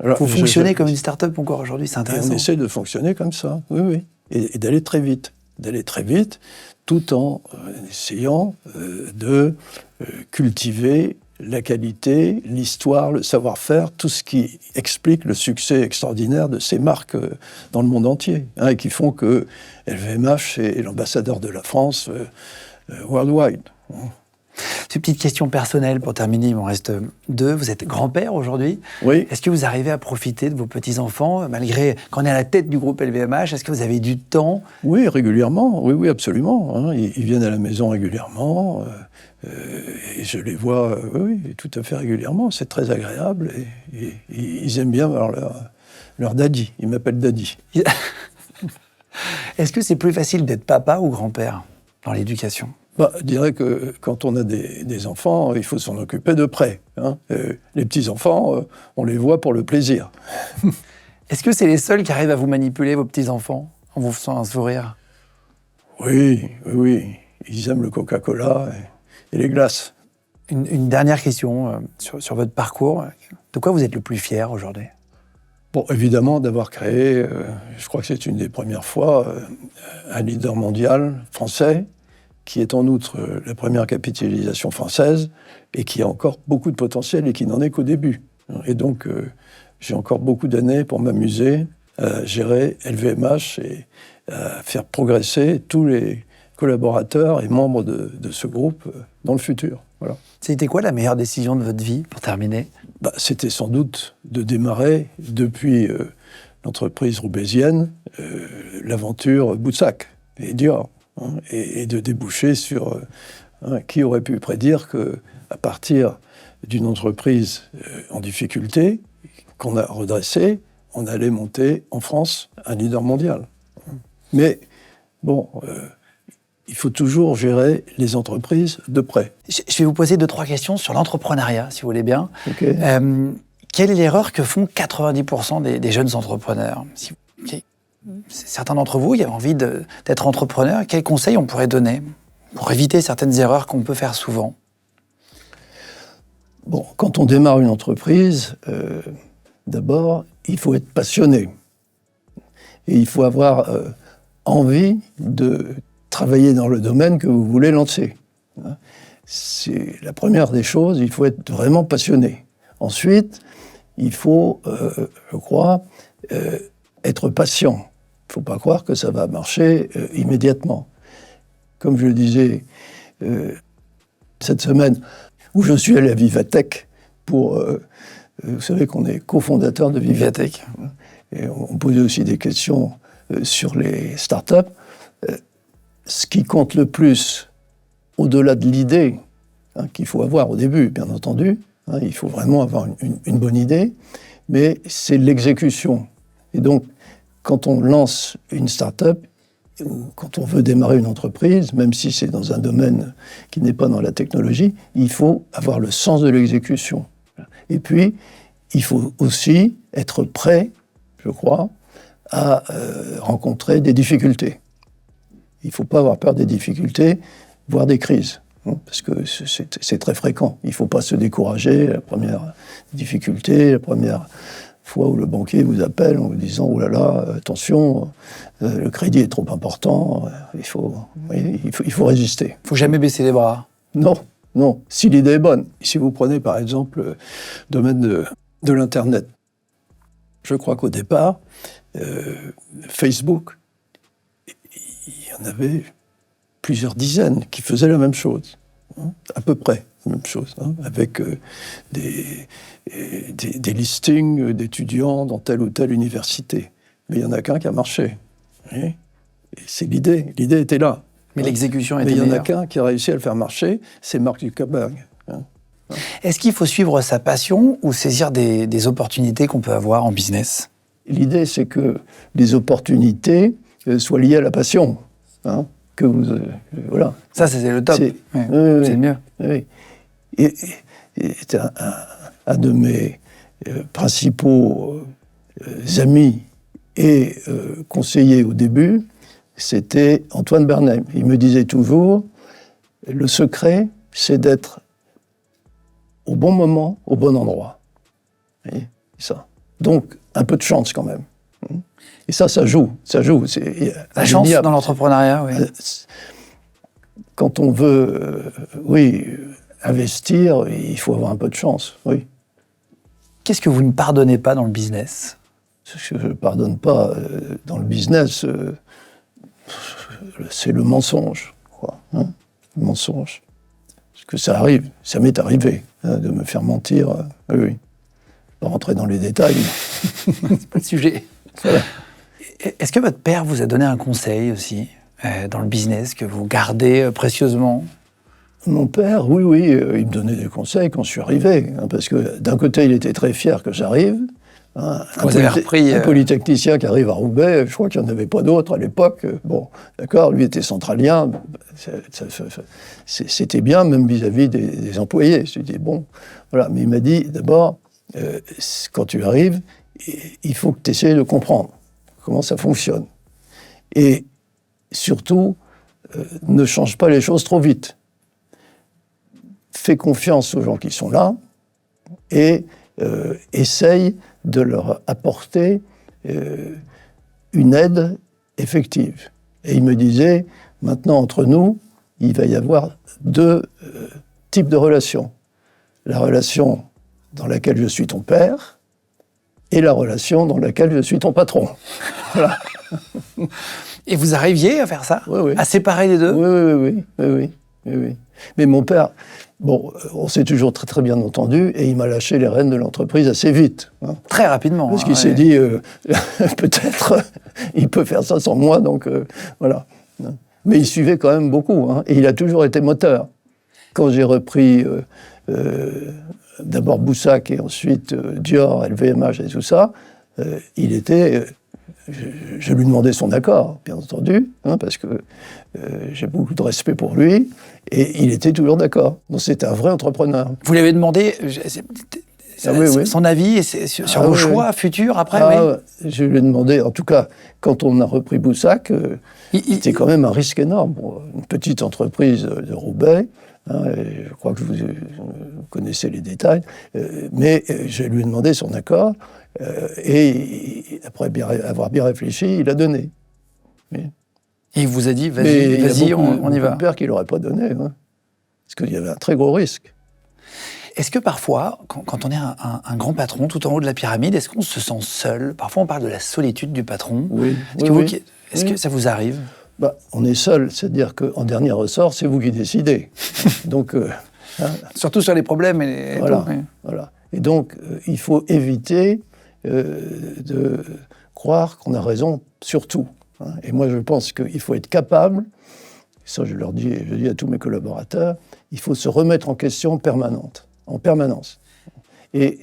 Il faut fonctionner comme une start-up encore aujourd'hui, c'est intéressant. Et on essaie de fonctionner comme ça, oui. Et d'aller très vite. Tout en essayant de cultiver la qualité, l'histoire, le savoir-faire, tout ce qui explique le succès extraordinaire de ces marques dans le monde entier, et qui font que LVMH est l'ambassadeur de la France worldwide. Ces petites questions personnelles pour terminer, il m'en reste 2. Vous êtes grand-père aujourd'hui. Oui. Est-ce que vous arrivez à profiter de vos petits-enfants, malgré qu'on est à la tête du groupe LVMH? Est-ce que vous avez du temps? Oui, régulièrement. Oui, absolument. Ils viennent à la maison régulièrement. Et je les vois, oui, tout à fait régulièrement. C'est très agréable. Et ils aiment bien leur daddy. Ils m'appellent daddy. Est-ce que c'est plus facile d'être papa ou grand-père dans l'éducation? Je dirais que quand on a des enfants, il faut s'en occuper de près. Les petits-enfants, on les voit pour le plaisir. Est-ce que c'est les seuls qui arrivent à vous manipuler, vos petits-enfants, en vous faisant un sourire? Oui. Ils aiment le Coca-Cola et les glaces. Une dernière question sur votre parcours. De quoi vous êtes le plus fier aujourd'hui? Bon, évidemment, d'avoir créé, je crois que c'est une des premières fois, un leader mondial français, qui est en outre la première capitalisation française et qui a encore beaucoup de potentiel et qui n'en est qu'au début. Et donc, j'ai encore beaucoup d'années pour m'amuser à gérer LVMH et à faire progresser tous les collaborateurs et membres de ce groupe dans le futur. Voilà. C'était quoi la meilleure décision de votre vie, pour terminer? C'était sans doute de démarrer depuis l'entreprise roubaisienne l'aventure Boussac et Dior. Et de déboucher sur qui aurait pu prédire qu'à partir d'une entreprise en difficulté, qu'on a redressée, on allait monter en France un leader mondial. Mais bon, il faut toujours gérer les entreprises de près. Je vais vous poser 2-3 questions sur l'entrepreneuriat, si vous voulez bien. Okay. Quelle est l'erreur que font 90% des jeunes entrepreneurs? Certains d'entre vous qui ont envie d'être entrepreneurs, quels conseils on pourrait donner pour éviter certaines erreurs qu'on peut faire souvent? Bon, quand on démarre une entreprise, d'abord, il faut être passionné. Et il faut avoir envie de travailler dans le domaine que vous voulez lancer. C'est la première des choses, il faut être vraiment passionné. Ensuite, il faut, je crois, être patient. Il ne faut pas croire que ça va marcher immédiatement. Comme je le disais cette semaine, où je suis allé à Vivatech pour... vous savez qu'on est cofondateur de Vivatech. Et on posait aussi des questions sur les startups. Ce qui compte le plus, au-delà de l'idée qu'il faut avoir au début, bien entendu, il faut vraiment avoir une bonne idée, mais c'est l'exécution. Et donc, quand on lance une start-up, ou quand on veut démarrer une entreprise, même si c'est dans un domaine qui n'est pas dans la technologie, il faut avoir le sens de l'exécution. Et puis, il faut aussi être prêt, je crois, à rencontrer des difficultés. Il ne faut pas avoir peur des difficultés, voire des crises, parce que c'est très fréquent. Il ne faut pas se décourager. La première difficulté, la première fois où le banquier vous appelle en vous disant « Oh là là, attention, le crédit est trop important, il faut résister. » Il ne faut jamais baisser les bras. Non, si l'idée est bonne. Si vous prenez par exemple le domaine de l'Internet, je crois qu'au départ, Facebook, il y en avait plusieurs dizaines qui faisaient la même chose, à peu près la même chose, avec des listings d'étudiants dans telle ou telle université. mais il n'y en a qu'un qui a marché. Et c'est l'idée était là. Mais l'exécution était Mais il n'y en a meilleure. qu'un qui a réussi à le faire marcher, c'est Mark Zuckerberg. Est-ce qu'il faut suivre sa passion ou saisir des opportunités qu'on peut avoir en business? L'idée, c'est que les opportunités soient liées à la passion. Que vous, voilà. Ça, c'est le top. C'est Ouais. oui, C'est le mieux. Oui. Et un de mes principaux amis et conseillers au début, c'était Antoine Bernheim. Il me disait toujours, le secret, c'est d'être au bon moment, au bon endroit. Vous voyez, ça. Donc, un peu de chance quand même. Et ça joue. C'est La chance indéniable. dans l'entrepreneuriat, oui. Quand on veut, investir, il faut avoir un peu de chance, oui. Qu'est-ce que vous ne pardonnez pas dans le business? Ce que je ne pardonne pas dans le business, c'est le mensonge, quoi. Le mensonge. Parce que ça arrive, ça m'est arrivé, de me faire mentir. Oui. Pas rentrer dans les détails. C'est pas le sujet. Voilà. Est-ce que votre père vous a donné un conseil aussi dans le business que vous gardez précieusement? Mon père, oui, il me donnait des conseils quand je suis arrivé. Parce que d'un côté, il était très fier que j'arrive. Un polytechnicien qui arrive à Roubaix, je crois qu'il n'y en avait pas d'autres à l'époque. Bon, d'accord, lui était centralien. C'était bien, même vis-à-vis des employés. Je lui ai dit, bon, voilà. Mais il m'a dit, d'abord, quand tu arrives, il faut que tu essaies de comprendre comment ça fonctionne. Et surtout, ne change pas les choses trop vite. Fais confiance aux gens qui sont là et essaye de leur apporter une aide effective. Et il me disait, maintenant entre nous, il va y avoir deux types de relations. La relation dans laquelle je suis ton père et la relation dans laquelle je suis ton patron. Voilà. Et vous arriviez à faire ça? Oui. À séparer les deux? Oui. Mais mon père, bon, on s'est toujours très très bien entendu et il m'a lâché les rênes de l'entreprise assez vite. Très rapidement. Parce qu'il s'est dit, peut-être, il peut faire ça sans moi, donc voilà. Mais il suivait quand même beaucoup, et il a toujours été moteur. Quand j'ai repris d'abord Boussac et ensuite Dior, LVMH et tout ça, il était... Je lui demandais son accord, bien entendu, parce que j'ai beaucoup de respect pour lui, et il était toujours d'accord. Donc c'était un vrai entrepreneur. Vous lui avez demandé son avis sur vos choix futurs après? Je lui ai demandé, en tout cas, quand on a repris Boussac, c'était quand même un risque énorme pour une petite entreprise de Roubaix. Je crois que vous connaissez les détails, mais je lui ai demandé son accord, et après avoir bien réfléchi, il a donné. Oui. Et il vous a dit, vas-y, on y va. Mon père qui ne l'aurait pas donné, parce qu'il y avait un très gros risque. Est-ce que parfois, quand on est un grand patron tout en haut de la pyramide, est-ce qu'on se sent seul? Parfois, on parle de la solitude du patron. Oui. Est-ce que ça vous arrive? On est seul, c'est-à-dire qu'en dernier ressort, c'est vous qui décidez. Donc, surtout sur les problèmes et voilà, tout, oui. Voilà. Et donc, il faut éviter de croire qu'on a raison sur tout. Et moi, je pense qu'il faut être capable, ça je dis à tous mes collaborateurs, il faut se remettre en question en permanence. Et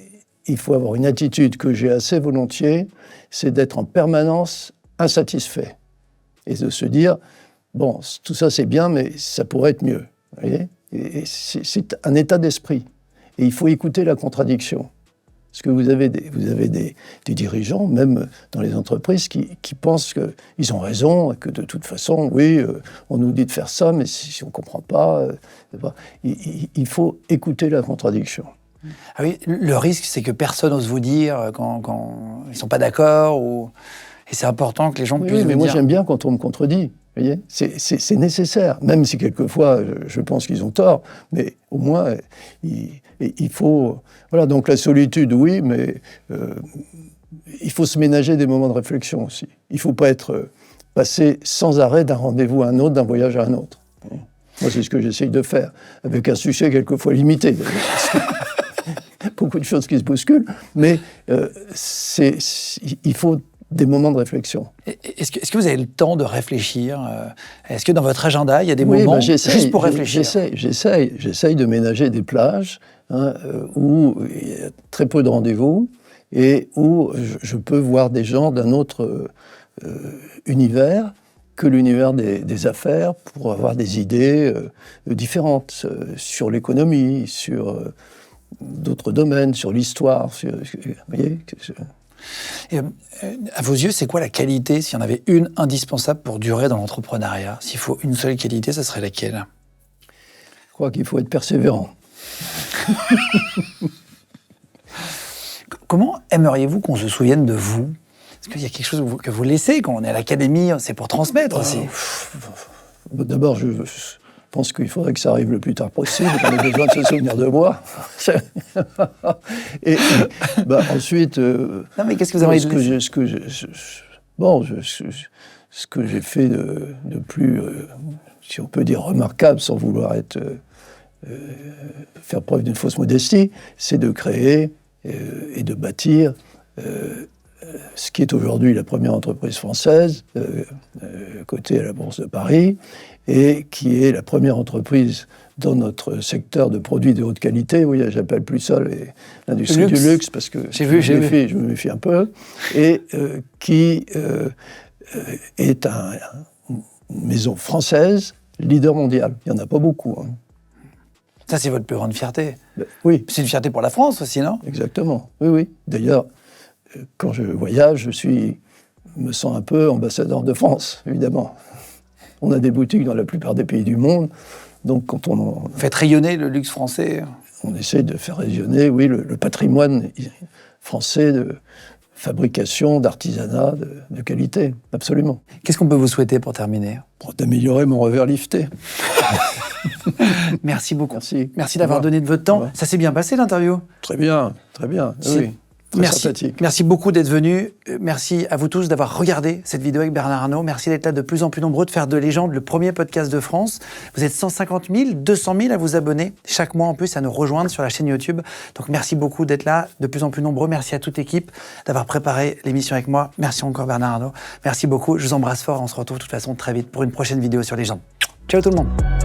il faut avoir une attitude que j'ai assez volontiers, c'est d'être en permanence insatisfait. Et de se dire, bon, tout ça c'est bien, mais ça pourrait être mieux. Vous voyez ? Et c'est un état d'esprit. Et il faut écouter la contradiction. Parce que vous avez des dirigeants, même dans les entreprises, qui pensent qu'ils ont raison, que de toute façon, oui, on nous dit de faire ça, mais si on ne comprend pas, il faut écouter la contradiction. Ah oui, le risque, c'est que personne n'ose vous dire quand ils ne sont pas d'accord, et c'est important que les gens puissent vous dire. Oui, mais moi j'aime bien quand on me contredit. Vous voyez, c'est nécessaire, même si quelquefois je pense qu'ils ont tort, mais au moins il faut... Voilà, donc la solitude, oui, mais il faut se ménager des moments de réflexion aussi. Il ne faut pas être passé sans arrêt d'un rendez-vous à un autre, d'un voyage à un autre. Moi, c'est ce que j'essaye de faire, avec un succès quelquefois limité. Beaucoup de choses qui se bousculent, mais il faut des moments de réflexion. Est-ce que vous avez le temps de réfléchir? Est-ce que dans votre agenda, il y a des Oui, moments j'essaye, juste pour réfléchir? J'essaye de ménager des plages où il y a très peu de rendez-vous et où je peux voir des gens d'un autre univers que l'univers des affaires pour avoir des idées différentes sur l'économie, sur d'autres domaines, sur l'histoire. Vous voyez Et, à vos yeux, c'est quoi la qualité, s'il y en avait une indispensable pour durer dans l'entrepreneuriat? S'il faut une seule qualité, ça serait laquelle? Je crois qu'il faut être persévérant. Comment aimeriez-vous qu'on se souvienne de vous? Est-ce qu'il y a quelque chose que vous laissez quand on est à l'académie? C'est pour transmettre aussi. D'abord, je pense qu'il faudrait que ça arrive le plus tard possible, qu'on ait besoin de se souvenir de moi. et ensuite... non, mais qu'est-ce que vous avez ce que j'ai fait de plus, si on peut dire, remarquable, sans vouloir faire preuve d'une fausse modestie, c'est de créer et de bâtir ce qui est aujourd'hui la première entreprise française, cotée à la Bourse de Paris, et qui est la première entreprise dans notre secteur de produits de haute qualité. Oui, j'appelle plus ça l'industrie du luxe, parce que je me méfie un peu, et qui est une maison française, leader mondial. Il n'y en a pas beaucoup. Hein. Ça, c'est votre plus grande fierté. Oui. C'est une fierté pour la France aussi, non? Exactement, oui. D'ailleurs, quand je voyage, me sens un peu ambassadeur de France, évidemment. On a des boutiques dans la plupart des pays du monde, donc quand on... Faites rayonner le luxe français. On essaie de faire rayonner, oui, le patrimoine français de fabrication, d'artisanat, de qualité, absolument. Qu'est-ce qu'on peut vous souhaiter pour terminer? Pour d'améliorer mon revers lifté. Merci beaucoup. Merci d'avoir donné de votre temps. Ça s'est bien passé, l'interview? Très bien, oui. Merci beaucoup d'être venu. Merci à vous tous d'avoir regardé cette vidéo avec Bernard Arnault. Merci d'être là de plus en plus nombreux, de faire de Légende le premier podcast de France. Vous êtes 150 000, 200 000 à vous abonner chaque mois en plus, à nous rejoindre sur la chaîne YouTube. Donc merci beaucoup d'être là, de plus en plus nombreux. Merci à toute l'équipe d'avoir préparé l'émission avec moi. Merci encore Bernard Arnault. Merci beaucoup. Je vous embrasse fort. On se retrouve de toute façon très vite pour une prochaine vidéo sur Légende. Ciao tout le monde.